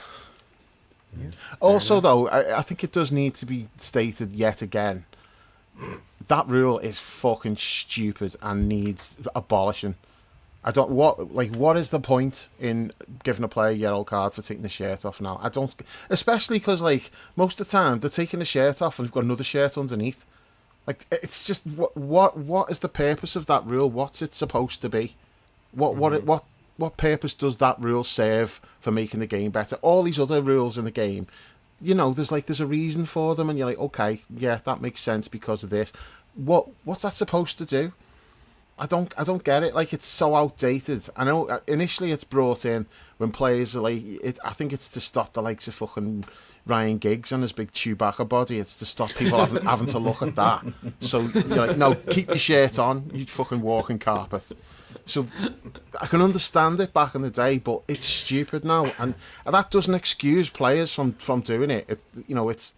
Yeah, also, though, I think it does need to be stated yet again. That rule is fucking stupid and needs abolishing. What is the point in giving a player a yellow card for taking the shirt off now? I don't, especially because most of the time they're taking the shirt off and they've got another shirt underneath. It's just what is the purpose of that rule? What's it supposed to be? What purpose does that rule serve for making the game better? All these other rules in the game, there's a reason for them, and you're like, okay, yeah, that makes sense because of this. What's that supposed to do? I don't get it. It's so outdated. I know initially it's brought in when players are I think it's to stop the likes of fucking Ryan Giggs and his big Chewbacca body. It's to stop people having to look at that. So you're like, no, keep your shirt on, you fucking walking carpet. So I can understand it back in the day, but it's stupid now, and that doesn't excuse players from doing it.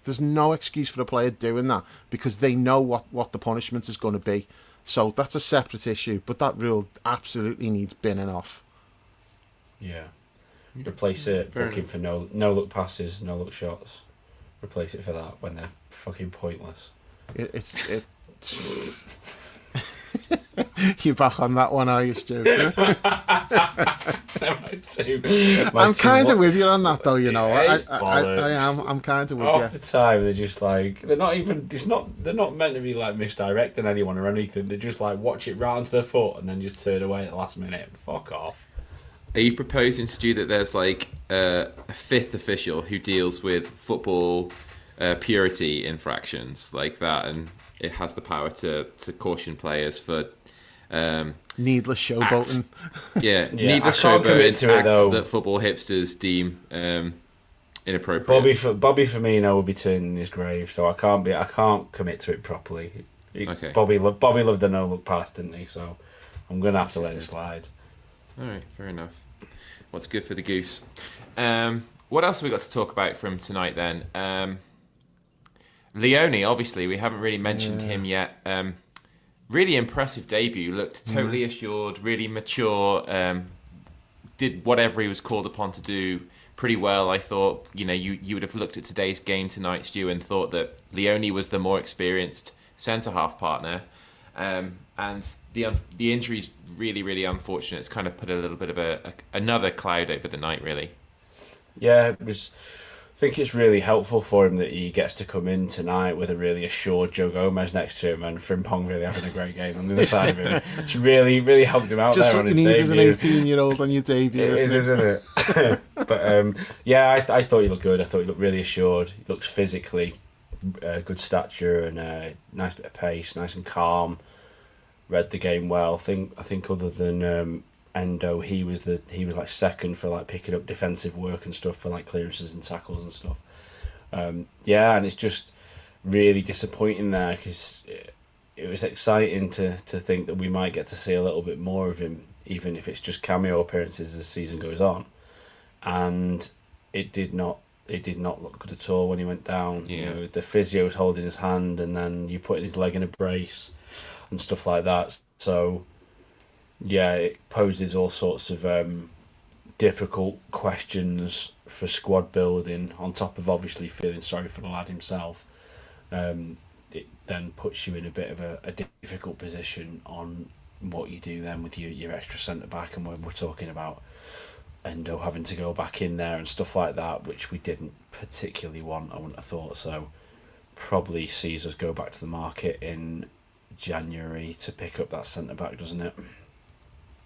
There's no excuse for a player doing that because they know what the punishment is going to be. So that's a separate issue, but that rule absolutely needs binning off. Yeah. Replace it, booking for no look passes, no look shots. Replace it for that when they're fucking pointless. You're back on that one, are you, Stu? I'm kind of with you on that, though. I am. I'm kind of with you. Half the time they're just they're not even. They're not meant to be misdirecting anyone or anything. They just watch it round to their foot and then just turn away at the last minute. Fuck off. Are you proposing, Stu, that there's a fifth official who deals with football purity infractions like that, and it has the power to caution players for needless showboating? Needless showboating acts that football hipsters deem inappropriate. Bobby Firmino will be turning in his grave, so I can't commit to it properly. Okay. Bobby loved a no look pass, didn't he? So I'm gonna have to let it slide. All right, fair enough. What's good for the goose? What else have we got to talk about from tonight then? Leoni, obviously, we haven't really mentioned him yet. Really impressive debut. Looked totally assured, really mature. Did whatever he was called upon to do pretty well. I thought, you would have looked at today's game tonight, Stu, and thought that Leoni was the more experienced centre-half partner. And the injury's really, really unfortunate. It's kind of put a little bit of another cloud over the night, really. Yeah, it was. I think it's really helpful for him that he gets to come in tonight with a really assured Joe Gomez next to him and Frimpong really having a great game on the other side of him. It's really, really helped him out just there on his debut. Just what you need as an 18-year-old on your debut, isn't it? But I thought he looked good. I thought he looked really assured. He looks physically good stature and nice bit of pace, nice and calm. Read the game well. I think other than Endo, he was second for picking up defensive work and stuff for clearances and tackles and stuff. And it's just really disappointing there because it was exciting to think that we might get to see a little bit more of him, even if it's just cameo appearances as the season goes on. And it did not look good at all when he went down. Yeah. The physio was holding his hand, and then you putting his leg in a brace and stuff like that. So. Yeah, it poses all sorts of difficult questions for squad building, on top of obviously feeling sorry for the lad himself. It then puts you in a bit of a difficult position on what you do then with your extra centre back, and when we're talking about Endo having to go back in there and stuff like that, which we didn't particularly want, I wouldn't have thought so. Probably sees us go back to the market in January to pick up that centre back, doesn't it?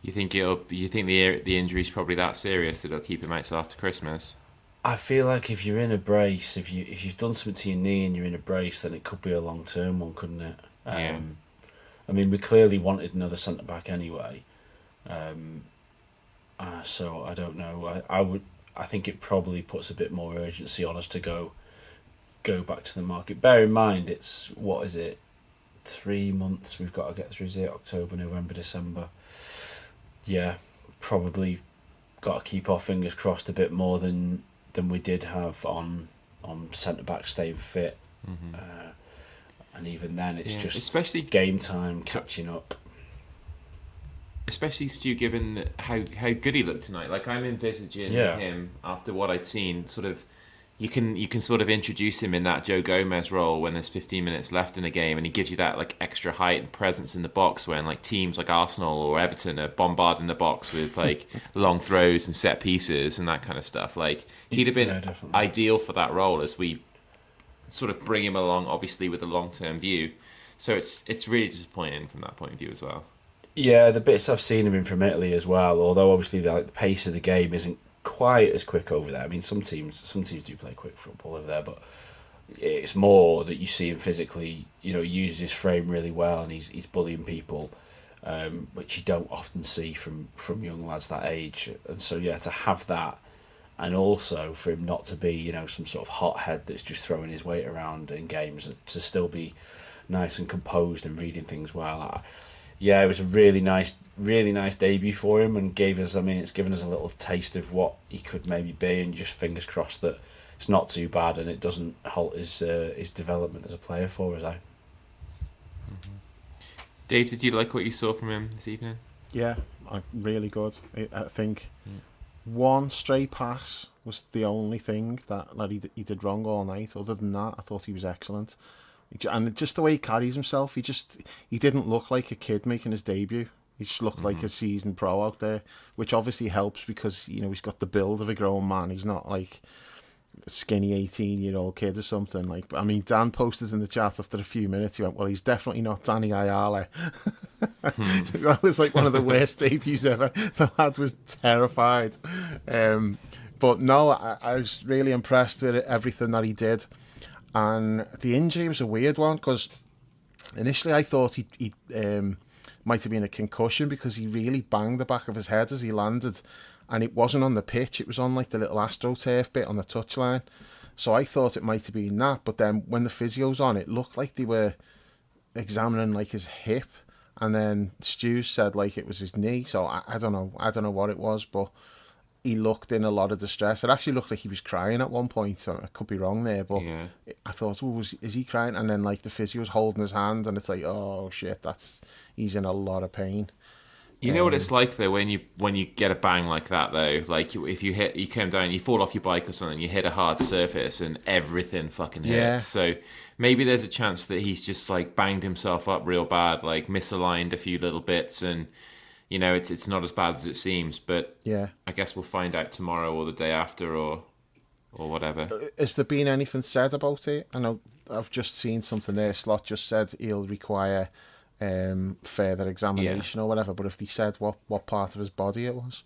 You think the injury's probably that serious that it'll keep him out till after Christmas? I feel like if you're in a brace, if you've done something to your knee and you're in a brace, then it could be a long-term one, couldn't it? Yeah. I mean, we clearly wanted another centre back anyway. So I don't know. I think it probably puts a bit more urgency on us to go back to the market. Bear in mind, it's, what is it, 3 months we've got to get through. Is it October, November, December? Yeah, probably got to keep our fingers crossed a bit more than we did have on centre back staying fit. Mm-hmm. And even then, it's just especially game time catching up. Especially Stu, given how good he looked tonight. Like, I'm envisaging him after what I'd seen. Sort of, you can sort of introduce him in that Joe Gomez role when there's 15 minutes left in a game, and he gives you that like extra height and presence in the box when like teams like Arsenal or Everton are bombarding the box with like long throws and set pieces and that kind of stuff. Like, he'd have been ideal for that role as we sort of bring him along, obviously with a long-term view. So it's really disappointing from that point of view as well. Yeah, the bits I've seen of him from Italy as well, although obviously the pace of the game isn't quite as quick over there. I mean, some teams do play quick football over there, but it's more that you see him physically, uses his frame really well, and he's bullying people, which you don't often see from young lads that age. And so, yeah, to have that, and also for him not to be, some sort of hothead that's just throwing his weight around in games, to still be nice and composed and reading things well. Yeah, it was a really nice debut for him, and it's given us a little taste of what he could maybe be, and just fingers crossed that it's not too bad and it doesn't halt his development as a player for us. Mm-hmm. Dave, did you like what you saw from him this evening? Yeah, really good. I think one stray pass was the only thing that he did wrong all night. Other than that, I thought he was excellent. And just the way he carries himself, he didn't look like a kid making his debut. He just looked like a seasoned pro out there, which obviously helps because, he's got the build of a grown man. He's not like a skinny 18-year-old kid or something. Like, I mean, Dan posted in the chat after a few minutes, he went, well, he's definitely not Danny Ayala. That was like one of the worst debuts ever. The lad was terrified. But no, I was really impressed with everything that he did. And the injury was a weird one because initially I thought he might have been a concussion because he really banged the back of his head as he landed, and it wasn't on the pitch, it was on like the little AstroTurf bit on the touchline. So I thought it might have been that, but then when the physio's on, it looked like they were examining like his hip, and then Stu said like it was his knee. So I don't know what it was, but he looked in a lot of distress. It actually looked like he was crying at one point, so I could be wrong there, but yeah. I thought, is he crying? And then like the physio's holding his hand, and it's like, oh shit, he's in a lot of pain. You know what it's like though when you get a bang like that though, like if you come down, you fall off your bike or something, you hit a hard surface and everything fucking hurts. Yeah. So maybe there's a chance that he's just like banged himself up real bad, like misaligned a few little bits, and it's not as bad as it seems, but yeah, I guess we'll find out tomorrow or the day after or whatever. Has there been anything said about it? I know I've just seen something there. Slot just said he'll require further examination or whatever, but if he said what part of his body it was?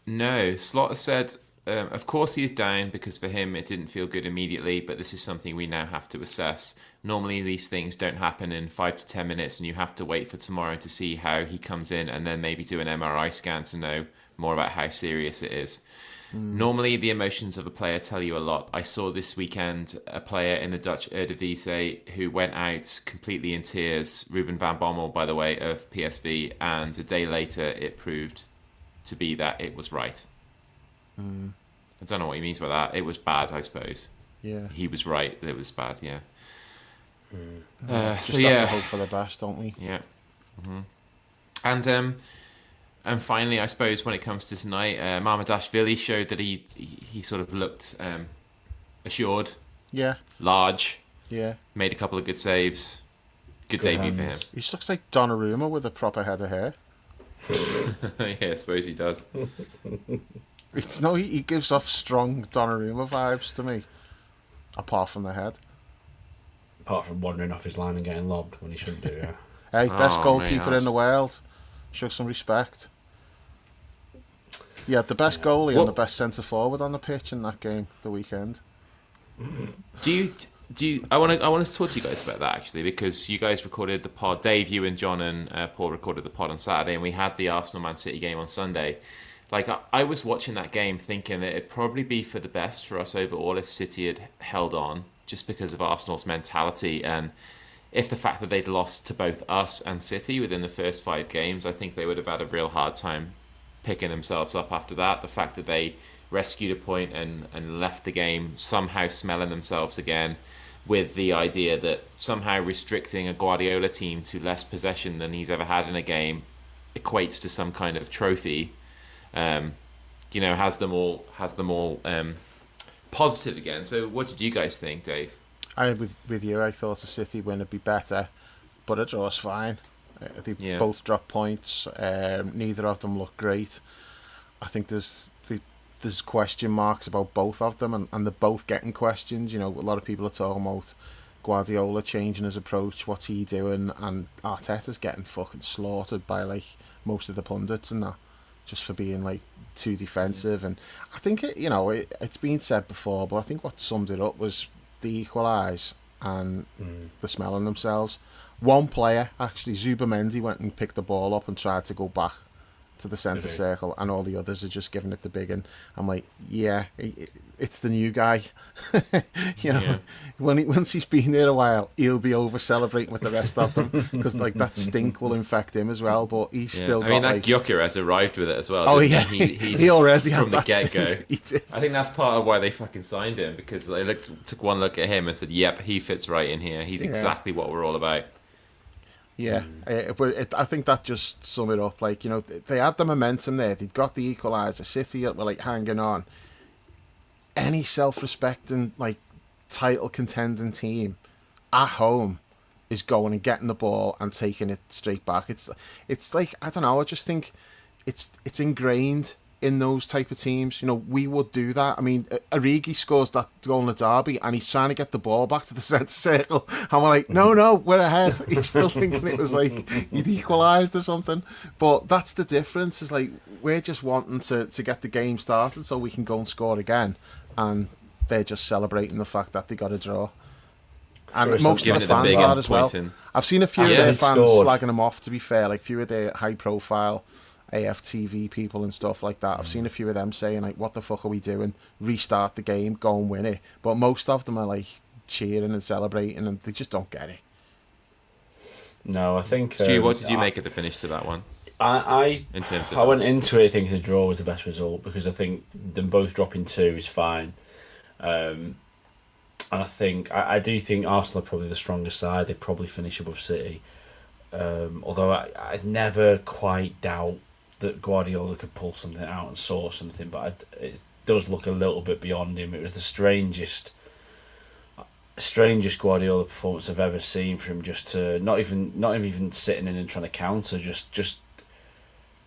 No, Slot has said, of course he is down because for him it didn't feel good immediately, but this is something we now have to assess. Normally these things don't happen in 5 to 10 minutes and you have to wait for tomorrow to see how he comes in and then maybe do an MRI scan to know more about how serious it is. Normally the emotions of a player tell you a lot. I saw this weekend a player in the Dutch Eredivisie who went out completely in tears, Ruben van Bommel, by the way, of PSV, and a day later it proved to be that it was right. I don't know what he means by that. It was bad, I suppose. Yeah. He was right. It was bad, yeah. Just have to hope for the best, don't we? Yeah. And finally, I suppose when it comes to tonight, Mamardashvili showed that he sort of looked assured. Yeah. Large. Yeah. Made a couple of good saves. Good debut for him. He just looks like Donnarumma with a proper head of hair. Yeah, I suppose he does. He gives off strong Donnarumma vibes to me. Apart from the head. Apart from wandering off his line and getting lobbed when he shouldn't do, yeah. Hey, best goalkeeper in the world. Show some respect. He had the best goalie and the best centre forward on the pitch in that game the weekend. Do you? I want to talk to you guys about that actually, because you guys recorded the pod. Dave, you and John and Paul recorded the pod on Saturday, and we had the Arsenal Man City game on Sunday. Like I was watching that game thinking that it'd probably be for the best for us overall if City had held on, just because of Arsenal's mentality, and if the fact that they'd lost to both us and City within the first 5 games, I think they would have had a real hard time picking themselves up after that. The fact that they rescued a point and left the game somehow smelling themselves again, with the idea that somehow restricting a Guardiola team to less possession than he's ever had in a game equates to some kind of trophy. Has them all positive again. So what did you guys think, Dave? With you, I thought a City win would be better, but a draw's fine. They both dropped points. Neither of them look great. I think there's question marks about both of them, and they're both getting questions. A lot of people are talking about Guardiola changing his approach, what's he doing, and Arteta's getting fucking slaughtered by most of the pundits and that, just for being too defensive. And I think it's been said before, but I think what summed it up was the equalise and the smelling themselves. One player, actually, Zubamendi, went and picked the ball up and tried to go back to the centre circle, and all the others are just giving it the big one. I'm like, yeah, it's the new guy. Once he's been there a while, he'll be over celebrating with the rest of them, because that stink will infect him as well. But he's still. That Gyökeres arrived with it as well. Oh yeah, he already from had the get go. He did. I think that's part of why they fucking signed him, because they took one look at him and said, "Yep, he fits right in here. He's exactly what we're all about." Yeah, I think that just sum it up. They had the momentum there. They'd got the equaliser. City were hanging on. Any self-respecting title contending team at home is going and getting the ball and taking it straight back. It's I don't know. I just think it's ingrained in those type of teams. We would do that. I mean, Origi scores that goal in the derby and he's trying to get the ball back to the centre circle, and we're like, no, we're ahead. He's still thinking it was he'd equalised or something. But that's the difference, is we're just wanting to get the game started so we can go and score again, and they're just celebrating the fact that they got a draw. And most of the fans are as well. I've seen a few of their fans slagging them off, to be fair, a few of their high profile AFTV people and stuff like that. I've seen a few of them saying what the fuck are we doing? Restart the game, go and win it. But most of them are cheering and celebrating, and they just don't get it. No, I think. Stu, what did you make of the finish to that one? I I went into it thinking the draw was the best result, because I think them both dropping 2 is fine. And I do think Arsenal are probably the strongest side. They'd probably finish above City. Although I'd never quite doubt that Guardiola could pull something out and sort something, but it does look a little bit beyond him. It was the strangest Guardiola performance I've ever seen from him. Just to not even sitting in and trying to counter. Just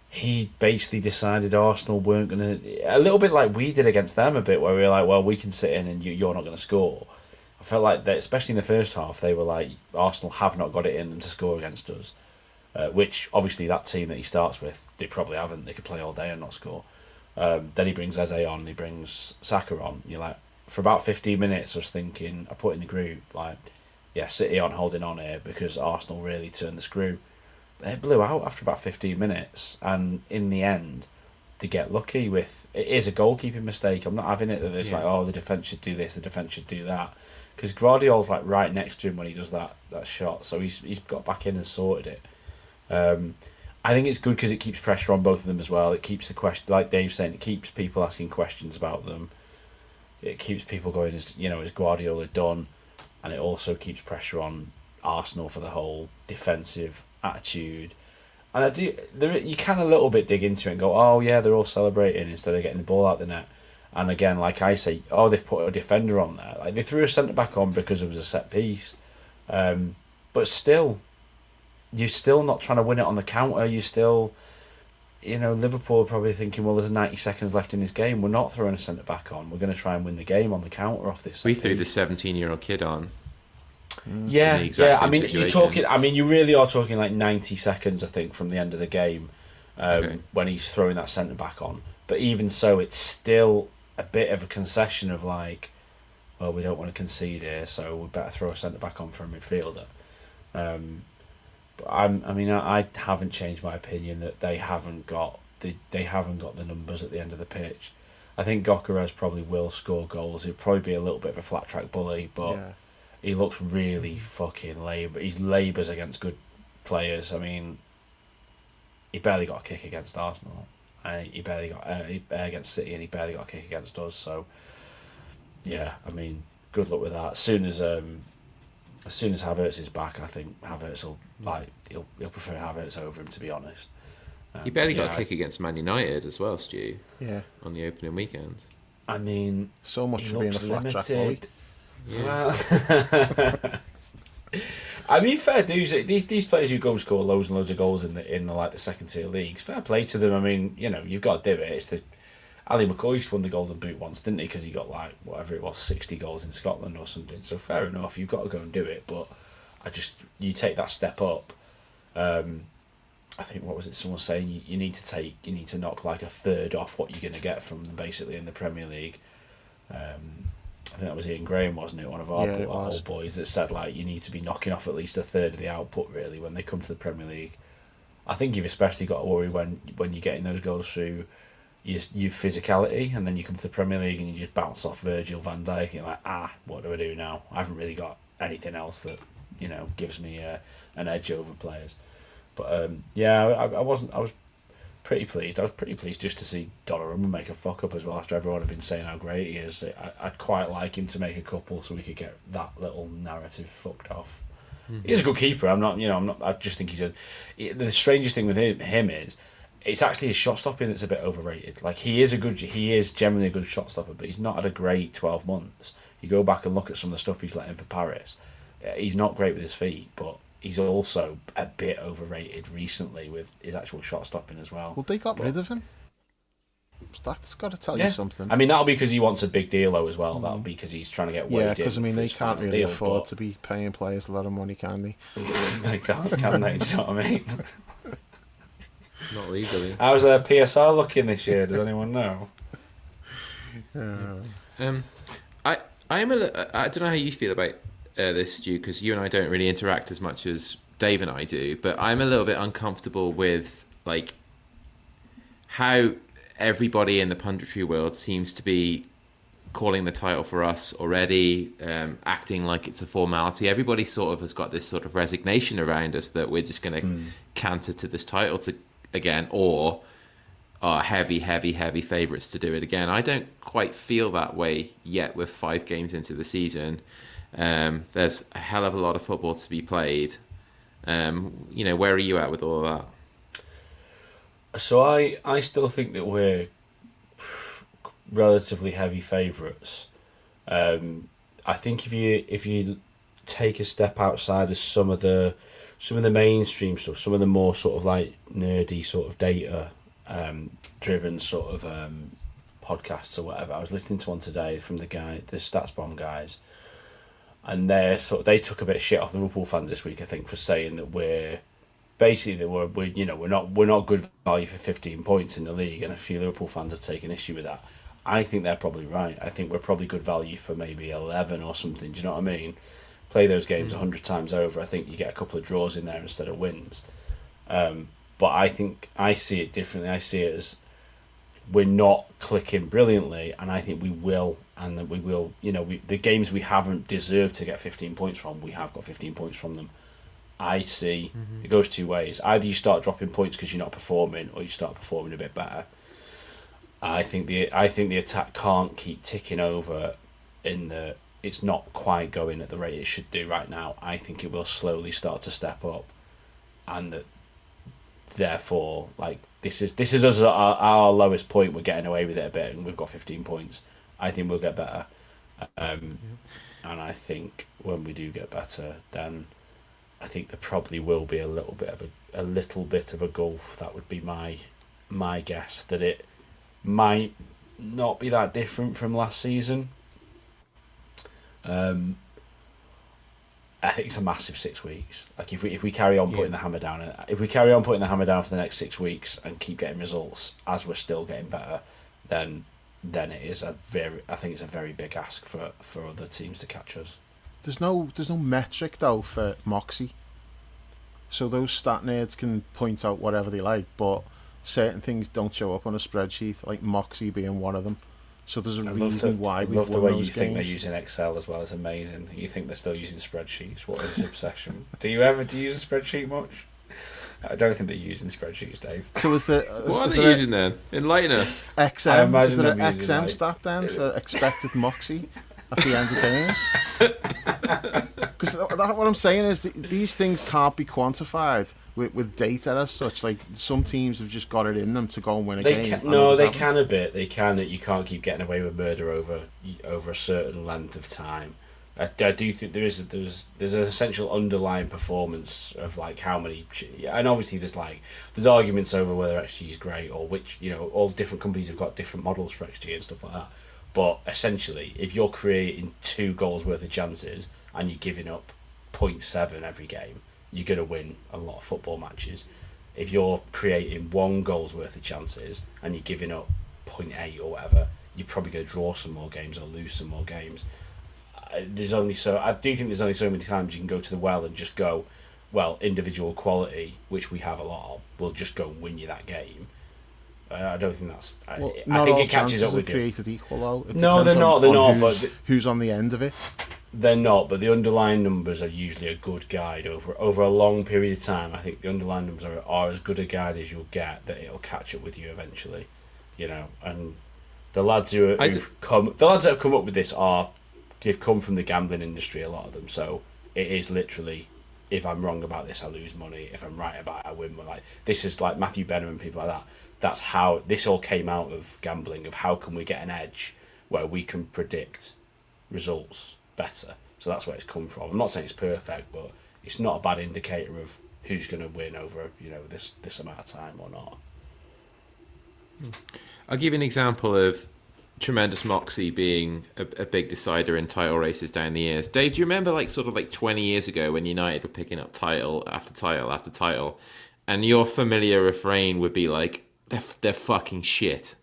he basically decided Arsenal weren't gonna. A little bit like we did against them, a bit, where we were like, well, we can sit in and you're not going to score. I felt like that, especially in the first half, they were like, Arsenal have not got it in them to score against us. Which, obviously, that team that he starts with, they probably haven't. They could play all day and not score. Then he brings Eze on, he brings Saka on. You're like, for about 15 minutes, I was thinking, I put in the group, City aren't holding on here because Arsenal really turned the screw. But they blew out after about 15 minutes, and in the end, they get lucky with... It is a goalkeeping mistake. I'm not having it that it's the defence should do this, the defence should do that. Because Guardiola's right next to him when he does that shot, so he's got back in and sorted it. I think it's good because it keeps pressure on both of them as well. It keeps the question, like Dave's saying, it keeps people asking questions about them. It keeps people going, is Guardiola done? And it also keeps pressure on Arsenal for the whole defensive attitude. And you can a little bit dig into it and go, oh yeah, they're all celebrating instead of getting the ball out the net. And again, like I say, they've put a defender on there. They threw a centre back on because it was a set piece. But still, you're still not trying to win it on the counter. You're still, Liverpool are probably thinking, well, there's 90 seconds left in this game. We're not throwing a centre back on. We're going to try and win the game on the counter off this. We threw the 17-year-old kid on. Yeah. I mean, situation. you're talking. I mean, you really are talking like 90 seconds, I think, from the end of the game, when he's throwing that centre back on. But even so, it's still a bit of a concession of like, well, we don't want to concede here, so we better throw a centre back on for a midfielder. But I haven't changed my opinion that they haven't got the numbers at the end of the pitch. I think Gyökeres probably will score goals. He'll probably be a little bit of a flat track bully, but he looks really fucking labour. He's labours against good players. I mean, he barely got a kick against Arsenal. He barely got against City, and he barely got a kick against us. So, yeah, I mean, good luck with that. As soon as Havertz is back, I think Havertz will he'll prefer Havertz over him, to be honest. He barely got a kick against Man United as well, Stu. Yeah. On the opening weekend. I mean, so much for being a flat track bully. Well, I mean, fair dues. These players who go and score loads and loads of goals in the second tier leagues, fair play to them. I mean, you've got to do it. It's Ali McCoy won the Golden Boot once, didn't he? Because he got like whatever it was, 60 goals in Scotland or something. So fair enough, you've got to go and do it. But you take that step up. I think what was it? Someone saying you need to knock like a third off what you're going to get from them basically in the Premier League. I think that was Ian Graham, wasn't it? One of our old boys that said like you need to be knocking off at least a third of the output really when they come to the Premier League. I think you've especially got to worry when you're getting those goals through your physicality, and then you come to the Premier League and you just bounce off Virgil van Dijk and you're like, what do I do now? I haven't really got anything else that gives me an edge over players. But I was pretty pleased. I was pretty pleased just to see Donnarumma make a fuck up as well after everyone had been saying how great he is. I'd quite like him to make a couple so we could get that little narrative fucked off. Mm-hmm. He's a good keeper. I just think the strangest thing with him is it's actually his shot stopping that's a bit overrated. Like he is generally a good shot stopper, but he's not had a great 12 months. You go back and look at some of the stuff he's let in for Paris. He's not great with his feet, but he's also a bit overrated recently with his actual shot stopping as well. Well, they got rid of him. That's got to tell you something. I mean, that'll be because he wants a big deal though as well. That'll be because he's trying to get weighed in. Yeah, because I mean, they can't really afford to be paying players a lot of money, can they? They can't, can they? Do you know what I mean? Not legally. How's their PSR looking this year? Does anyone know? I don't know how you feel about this, Stu, because you and I don't really interact as much as Dave and I do, but I'm a little bit uncomfortable with like how everybody in the punditry world seems to be calling the title for us already, acting like it's a formality. Everybody sort of has got this sort of resignation around us that we're just going to canter to this title again, or are heavy favourites to do it again. I don't quite feel that way yet with 5 games into the season. There's a hell of a lot of football to be played. Where are you at with all of that? So I still think that we're relatively heavy favourites. I think if you take a step outside of some of the mainstream stuff, some of the more sort of like nerdy sort of data driven sort of podcasts or whatever. I was listening to one today from the Stats Bomb guys, and they took a bit of shit off the Liverpool fans this week, I think, for saying that we're not good value for 15 points in the league, and a few Liverpool fans have taken issue with that. I think they're probably right. I think we're probably good value for maybe 11 or something. Do you know what I mean? Play those games 100 times over. I think you get a couple of draws in there instead of wins. But I think I see it differently. I see it as we're not clicking brilliantly, and I think we will, and that we will. The games we haven't deserved to get 15 points from, we have got 15 points from them. I see it goes two ways. Either you start dropping points because you're not performing, or you start performing a bit better. I think the attack can't keep ticking over in the. It's not quite going at the rate it should do right now. I think it will slowly start to step up, and that therefore, like this is us at our lowest point. We're getting away with it a bit, and we've got 15 points. I think we'll get better, and I think when we do get better, then I think there probably will be a little bit of a gulf. That would be my guess, that it might not be that different from last season. I think it's a massive 6 weeks. Like if we carry on putting the hammer down, for the next 6 weeks and keep getting results as we're still getting better, then it is I think it's a very big ask for other teams to catch us. There's no metric though for Moxie, so those stat nerds can point out whatever they like, but certain things don't show up on a spreadsheet, like Moxie being one of them. So there's a reason why we've won those games. I love the way you think they're using Excel as well. It's amazing. You think they're still using spreadsheets. What is this obsession? Do you use a spreadsheet much? I don't think they're using spreadsheets, Dave. So is there... What are they using then? Enlighten us. XM? Is there an XM stat then for expected Moxie at the end of games? Because what I'm saying is these things can't be quantified with data as such. Like, some teams have just got it in them to go and win a game. They can a bit. They can. You can't keep getting away with murder over a certain length of time. I do think there's an essential underlying performance of like how many, and obviously there's arguments over whether XG is great or which, all different companies have got different models for XG and stuff like that. But essentially, if you're creating 2 goals worth of chances and you're giving up 0.7 every game, you're going to win a lot of football matches. If you're creating 1 goal's worth of chances and you're giving up 0.8 or whatever, you're probably going to draw some more games or lose some more games. I do think there's only so many times you can go to the well and just go, well, individual quality, which we have a lot of, will just go and win you that game. I don't think that's... I think it catches up with you. Created equal, though. No, they're not. They're not. But who's on the end of it? They're not. But the underlying numbers are usually a good guide over a long period of time. I think the underlying numbers are as good a guide as you'll get, that it'll catch up with you eventually. And the lads that have come up with this they've come from the gambling industry, a lot of them. So it is literally, if I'm wrong about this, I lose money. If I'm right about it, I win money. Like, this is like Matthew Benham and people like that. That's how this all came out of gambling, of how can we get an edge where we can predict results better. So that's where it's come from. I'm not saying it's perfect, but it's not a bad indicator of who's going to win over this amount of time or not. I'll give you an example of tremendous Moxie being a big decider in title races down the years. Dave, do you remember 20 years ago when United were picking up title after title after title, and your familiar refrain would be like, they're fucking shit.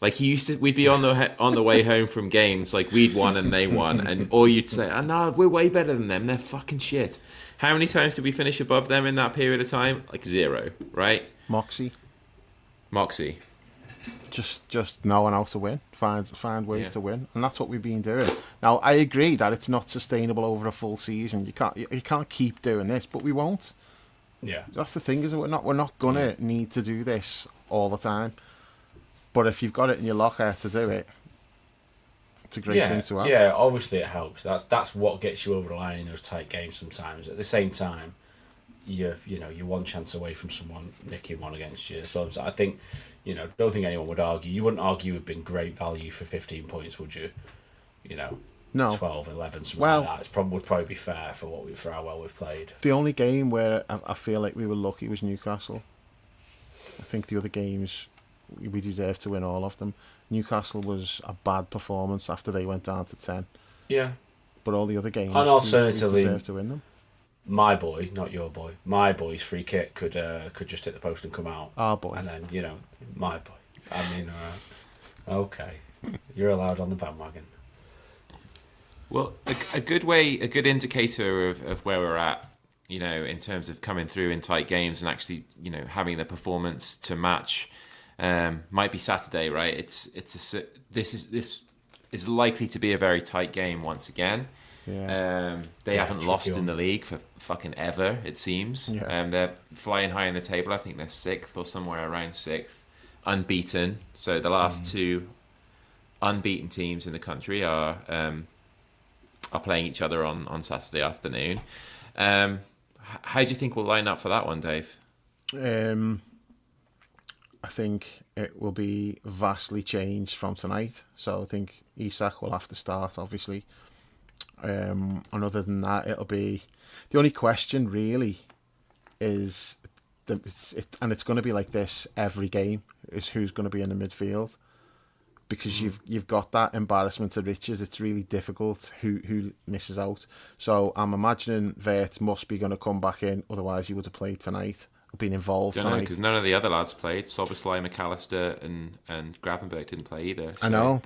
Like, we'd be on the way home from games, like we'd won and they won, and or you'd say, "Oh no, we're way better than them. They're fucking shit." How many times did we finish above them in that period of time? Like 0, right? Moxie. Just knowing how to win, find ways to win, and that's what we've been doing. Now, I agree that it's not sustainable over a full season. You can't keep doing this, but we won't. Yeah, that's the thing, isn't it? We're not gonna need to do this all the time. But if you've got it in your locker to do it, it's a great thing to have. Yeah, obviously it helps. That's what gets you over the line in those tight games sometimes. At the same time, you're one chance away from someone nicking one against you. So I think, don't think anyone would argue. You wouldn't argue it would have been great value for 15 points, would you? No. 12, 11, something like that. Would probably be fair for how well we've played. The only game where I feel like we were lucky was Newcastle. I think the other games, we deserved to win all of them. Newcastle was a bad performance after they went down to 10. Yeah. But all the other games, and alternatively, we deserved to win them. My boy, not your boy, my boy's free kick could just hit the post and come out. Our boy. And then, my boy. I mean, okay. You're allowed on the bandwagon. Well, a good indicator of where we're at, in terms of coming through in tight games and actually, having the performance to match, might be Saturday, right? This is likely to be a very tight game once again. Yeah. They haven't lost in the league for fucking ever, it seems. Yeah. They're flying high in the table. I think they're 6th or somewhere around 6th, unbeaten. So the last 2 unbeaten teams in the country are playing each other on Saturday afternoon. How do you think we'll line up for that one, Dave? I think it will be vastly changed from tonight. So I think Isak will have to start, obviously. And other than that, it'll be the only question really is and it's going to be like this every game is who's going to be in the midfield, because you've got that embarrassment of riches. It's really difficult who misses out. So I'm imagining Vert must be going to come back in, otherwise he would have played tonight, or been involved tonight. Because none of the other lads played. Soboslai, McAllister, and Gravenberg didn't play either. So I know,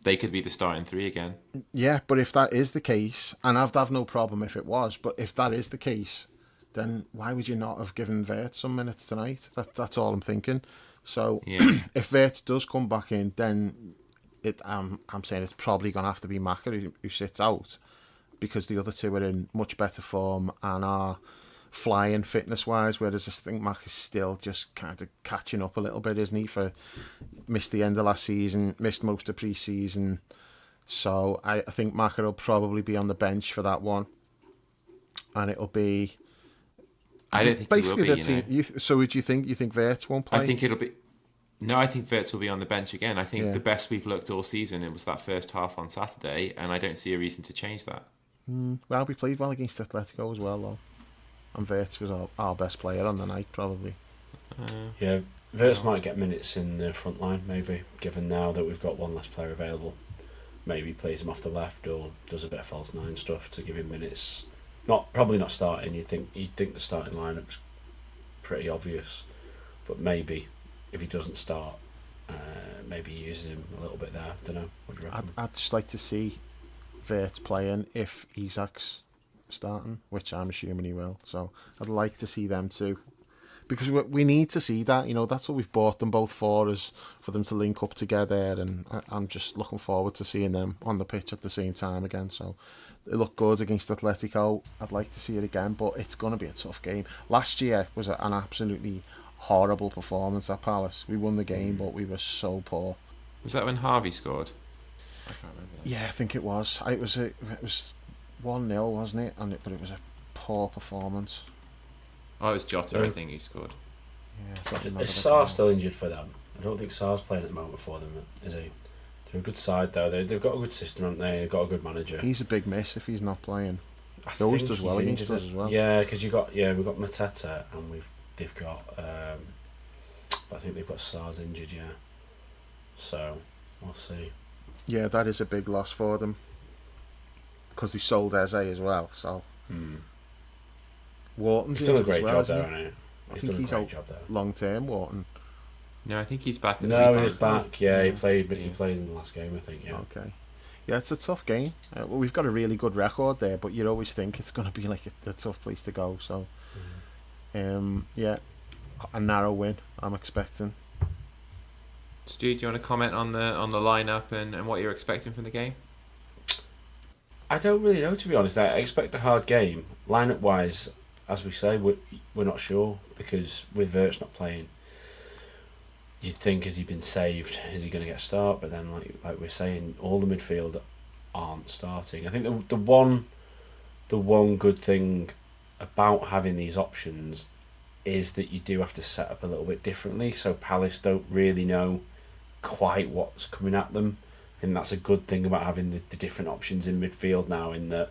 they could be the starting three again. Yeah, but if that is the case, and I'd have no problem if it was, but if that is the case, then why would you not have given Vert some minutes tonight? That's all I'm thinking. So if Vert does come back in, then I'm saying it's probably going to have to be Maka who sits out, because the other two are in much better form and are flying fitness-wise, whereas I think Maka is still just kind of catching up a little bit, isn't he? Missed the end of last season, missed most of pre-season. So I think Maka will probably be on the bench for that one. And it'll be... I don't think basically he will be, the team. So would you think Wirtz won't play? I think it'll be... No, I think Wirtz will be on the bench again. I think the best we've looked all season, it was that first half on Saturday, and I don't see a reason to change that. Well, we played well against Atletico as well, though. And Wirtz was our best player on the night, probably. Yeah, Wirtz might get minutes in the front line, maybe, given now that we've got one less player available. Maybe plays him off the left or does a bit of false nine stuff to give him minutes. Probably not starting. You'd think the starting lineup's pretty obvious, but maybe if he doesn't start, maybe he uses him a little bit there. Don't know. What do you reckon? I'd just like to see Wirtz playing if Isak's starting, which I'm assuming he will. So I'd like to see them too, because we need to see that. That's what we've bought them both for them to link up together, and I'm just looking forward to seeing them on the pitch at the same time again. So it looked good against Atletico. I'd like to see it again, but it's going to be a tough game. Last year was an absolutely horrible performance at Palace. We won the game, but we were so poor. Was that when Harvey scored? I can't remember. Yeah, I think it was. It was 1-0, wasn't it? But it was a poor performance. Oh, it was Jota, I think, he scored. Yeah, is Sarr still injured for them? I don't think Sarr's playing at the moment for them, is he? They're a good side, though. They've got a good system, haven't they? They've got a good manager. He's a big miss if he's not playing. He always does well against us as well. Yeah, because we've got Mateta, and they've got, but I think they've got Sarr's injured, yeah. So we'll see. Yeah, that is a big loss for them, because they sold Eze as well. So Wharton's done a great well, job there, hasn't he? I think he's out long term, Wharton. No, I think he's back. He's back. Yeah, he played in the last game, I think. Yeah. Okay. Yeah, it's a tough game. We've got a really good record there, but you'd always think it's going to be like a tough place to go. So, yeah, a narrow win I'm expecting. Stu, do you want to comment on the lineup and what you're expecting from the game? I don't really know, to be honest. I expect a hard game. Lineup wise, as we say, we're not sure, because with Wirtz not playing, you'd think, has he been saved? Is he going to get a start? But then, like we're saying, all the midfield aren't starting. I think the one good thing about having these options is that you do have to set up a little bit differently. So Palace don't really know quite what's coming at them, and that's a good thing about having the different options in midfield now. In that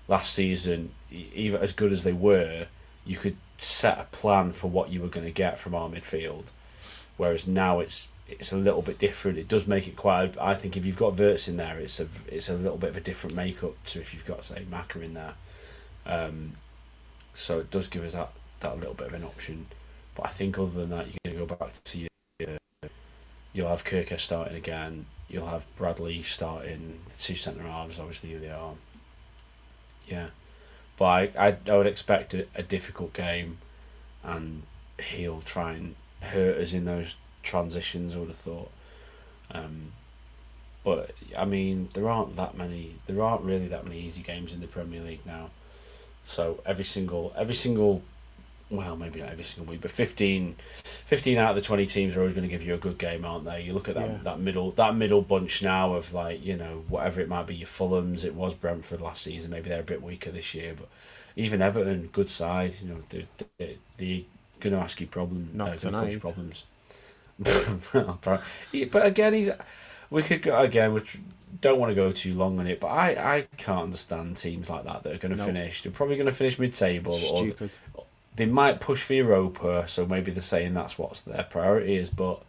last season, even as good as they were, you could set a plan for what you were going to get from our midfield. Whereas now it's a little bit different. It does make it quite. I think if you've got Wirtz in there, it's a little bit of a different makeup to if you've got, say, Maka in there. So it does give us that little bit of an option. But I think other than that, you're going to go back to you'll have Kirker starting again. You'll have Bradley starting. The two centre halves, obviously, who they are. Yeah, but I would expect a difficult game, and he'll try and hurt us in those transitions, I would have thought. But I mean, there aren't really that many easy games in the Premier League now. So every single, well, maybe not every single week, but 15 out of the 20 teams are always going to give you a good game, aren't they? You look at that middle bunch now of, like, whatever it might be, your Fulhams. It was Brentford last season. Maybe they're a bit weaker this year, but even Everton, good side. They're going to ask you problems. Not tonight. Problems. But again, We could go again. We don't want to go too long on it, but I can't understand teams like that are going to finish. They're probably going to finish mid-table, Stupid. or they might push for Europa. So maybe they're saying that's what their priority is. But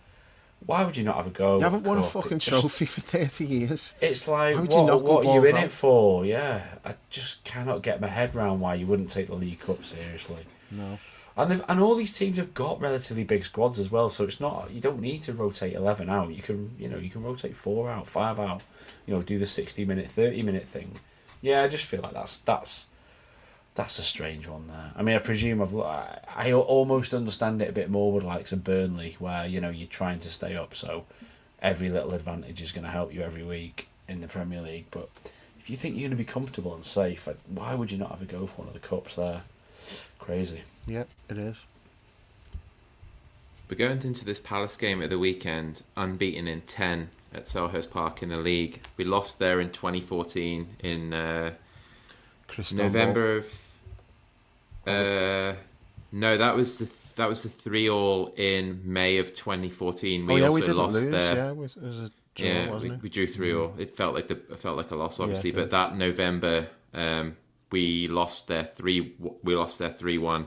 why would you not have a go? You haven't won a fucking trophy for 30 years. It's like, what are you in it for? Yeah, I just cannot get my head around why you wouldn't take the League Cup seriously. No. And all these teams have got relatively big squads as well, so it's not, you don't need to rotate 11 out. You can rotate 4 out, 5 out. Do the 60-minute, 30-minute thing. Yeah, I just feel like that's a strange one there. I mean, I presume I almost understand it a bit more with the likes of Burnley, where you're trying to stay up, so every little advantage is going to help you every week in the Premier League. But if you think you're going to be comfortable and safe, why would you not have a go for one of the cups there? Crazy. Yep, it is. We're going into this Palace game at the weekend unbeaten in 10 at Selhurst Park in the league. We lost there in 2014 in November of. No, that was the 3-3 in May of 2014. We also we didn't lost lose. there. Yeah, it was a draw, wasn't it? We drew 3-3. It felt like a loss, obviously, but that November, we lost there 3-1.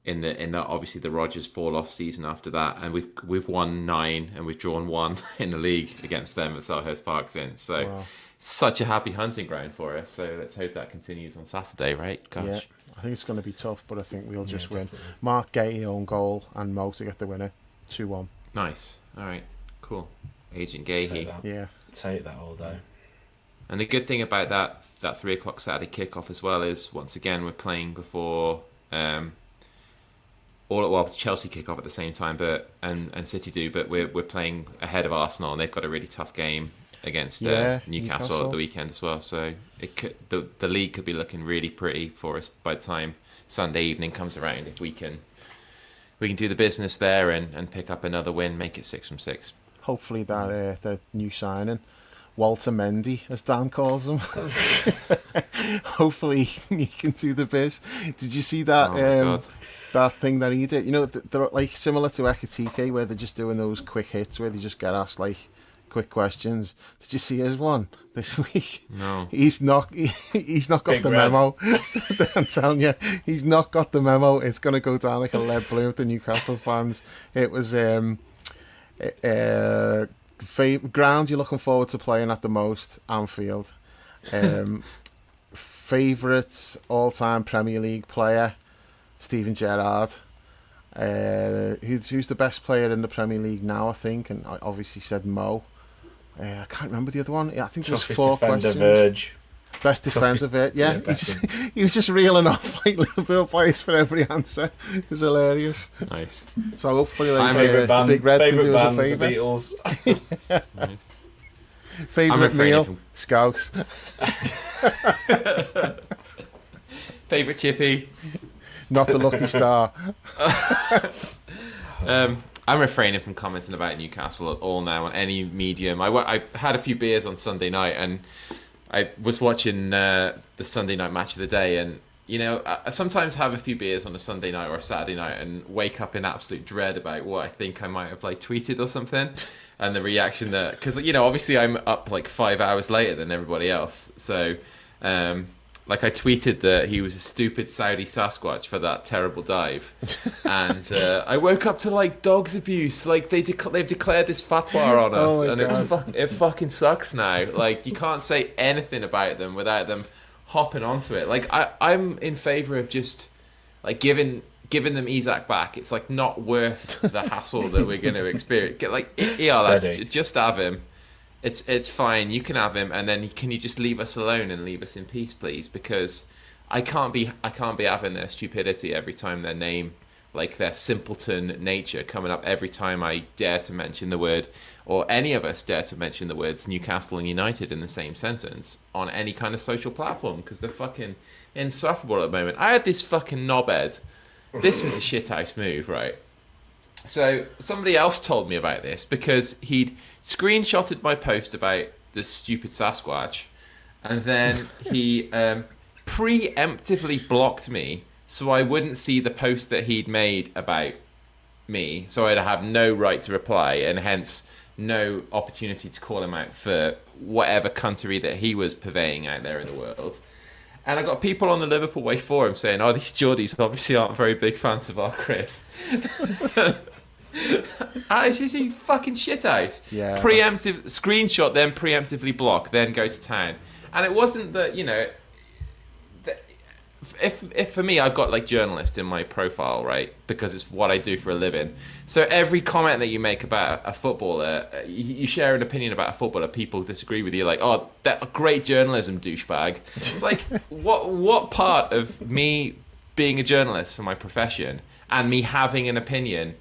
In the obviously the Rodgers fall-off season after that, and we've won 9 and we've drawn 1 in the league against them at Selhurst Park since. So wow. Such a happy hunting ground for us. So let's hope that continues on Saturday, right? Gosh. Yeah, I think it's going to be tough, but I think we'll just win. Mark Gay own goal and Mo to get the winner. 2-1. Nice. All right. Cool. Agent Gahey. Yeah. Take that all day. And the good thing about that 3:00 Saturday kickoff as well is, once again, we're playing before Chelsea kick off at the same time, and City do, but we're playing ahead of Arsenal, and they've got a really tough game against Newcastle at the weekend as well. So the league could be looking really pretty for us by the time Sunday evening comes around, if we can do the business there and pick up another win, make it 6 from 6. Hopefully that the new signing, Walter Mendy, as Dan calls him. Hopefully he can do the biz. Did you see that? That thing that he did? They're like similar to Ekitike, where they're just doing those quick hits where they just get asked like quick questions. Did you see his one this week? No. He's not got Big the red. memo. I'm telling you, he's not got the memo. It's going to go down like a lead balloon with the Newcastle fans. It was ground you're looking forward to playing at the most, Anfield. Favourite all-time Premier League player, Steven Gerrard. Who's the best player in the Premier League now, I think, and I obviously said Mo. I can't remember the other one. Yeah, I think there was 4 questions. Verge. Best defender, yeah. He was just reeling off like Liverpool players for every answer. It was hilarious. Nice. So hopefully, Band, Big Red can do us a favour. The Beatles. Nice. Favourite meal, Scouse. Favourite chippy. Not the lucky star. I'm refraining from commenting about Newcastle at all now on any medium. I had a few beers on Sunday night, and I was watching the Sunday night match of the day, and I sometimes have a few beers on a Sunday night or a Saturday night and wake up in absolute dread about what I think I might have tweeted or something, and the reaction that, because obviously I'm up 5 hours later than everybody else, so I tweeted that he was a stupid Saudi Sasquatch for that terrible dive, and I woke up to dogs abuse. They've declared this fatwa on us, and it fucking sucks now. You can't say anything about them without them hopping onto it. I'm in favour of just giving them Isak back. It's not worth the hassle that we're going to experience. Just have him. It's fine. You can have him, and then can you just leave us alone and leave us in peace, please? Because I can't be having their stupidity every time their name, their simpleton nature, coming up every time I dare to mention the word, or any of us dare to mention the words Newcastle and United in the same sentence on any kind of social platform, because they're fucking insufferable at the moment. I had this fucking knobhead. This was a shithouse move, right? So somebody else told me about this because he'd screenshotted my post about this stupid Sasquatch, and then he preemptively blocked me so I wouldn't see the post that he'd made about me, so I'd have no right to reply, and hence no opportunity to call him out for whatever country that he was purveying out there in the world. And I got people on the Liverpool Way forum saying, "Oh, these Geordies obviously aren't very big fans of our Chris." It's just a fucking shithouse. Yeah. Preemptive screenshot, then preemptively block, then go to town. And it wasn't that, you know, if for me, I've got like journalist in my profile, right? Because it's what I do for a living. So every comment that you make about a footballer, you share an opinion about a footballer, people disagree with you, like, "Oh, that great journalism, douchebag." It's like, what part of me being a journalist for my profession and me having an opinion,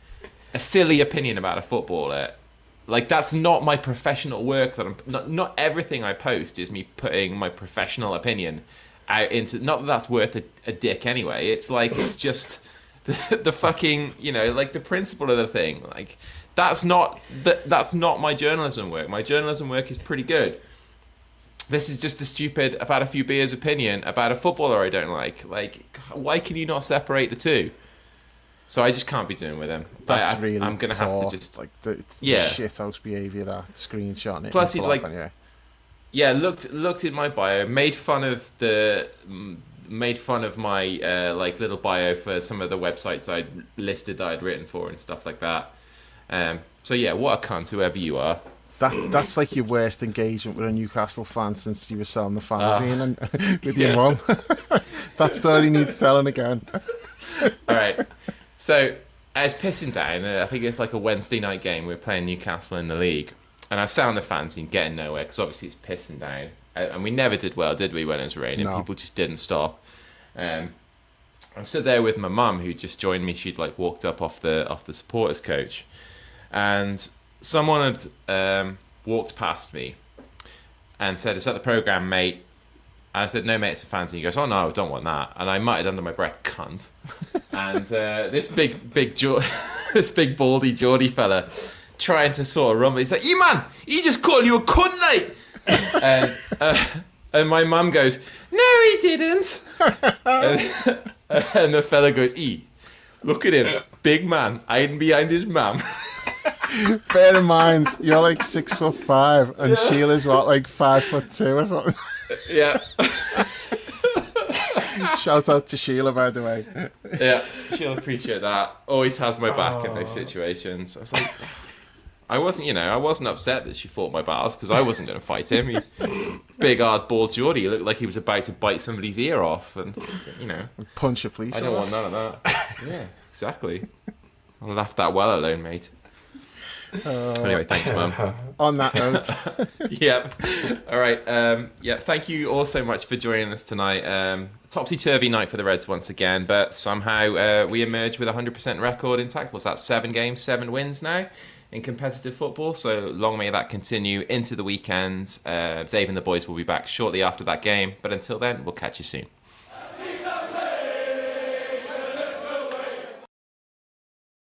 a silly opinion about a footballer, like, that's not my professional work. That I'm not everything I post is me putting my professional opinion out into, not that that's worth a dick anyway. It's like, it's just the fucking, you know, like the principle of the thing. Like, that's not my journalism work. My journalism work is pretty good. This is just a stupid, I've had a few beers opinion about a footballer I don't like. Like, why can you not separate the two? So I just can't be doing with him. That's really I'm gonna poor. have to just, like, the yeah, shithouse behaviour, that screenshotting it. Plus he'd like, yeah. Yeah, looked in my bio, made fun of my like little bio for some of the websites I'd listed that I'd written for and stuff like that. So yeah, what a cunt, whoever you are. That's like your worst engagement with a Newcastle fan since you were selling the fanzine and with your mum. That story needs telling again. All right, so I was pissing down. I think it's like a Wednesday night game. We were playing Newcastle in the league. And I sat on the fanzine, getting nowhere, because obviously it's pissing down. And we never did well, did we, when it was raining? No. People just didn't stop. I stood there with my mum, who just joined me. She'd like walked up off the supporters coach. And someone had walked past me and said, "Is that the programme, mate?" And I said, "No, mate, it's a fanzine." He goes, "Oh, no, I don't want that." And I muttered under my breath, "Cunt." And this this big baldy Geordie fella trying to sort of rumble. He's like, "You man, he just called you a cunt, mate." And my mum goes, "No, he didn't." And the fella goes, "Look at him, big man, hiding behind his mum." Bear in mind, you're like 6'5", and Sheila's what, like 5'2" or something. Yeah. Shout out to Sheila, by the way. Yeah, she'll appreciate that. Always has my back in those situations. I was like, I wasn't upset that she fought my battles, because I wasn't going to fight him. Big hard bald Geordie, he looked like he was about to bite somebody's ear off, and punch a police. I don't want none of that. Yeah, exactly. I left that well alone, mate. Anyway, thanks, Mum. On that note. Yep. All right. Thank you all so much for joining us tonight. Topsy-turvy night for the Reds once again, but somehow we emerged with a 100% record intact. What's that, 7 games, 7 wins now in competitive football? So long may that continue into the weekend. Dave and the boys will be back shortly after that game, but until then, we'll catch you soon.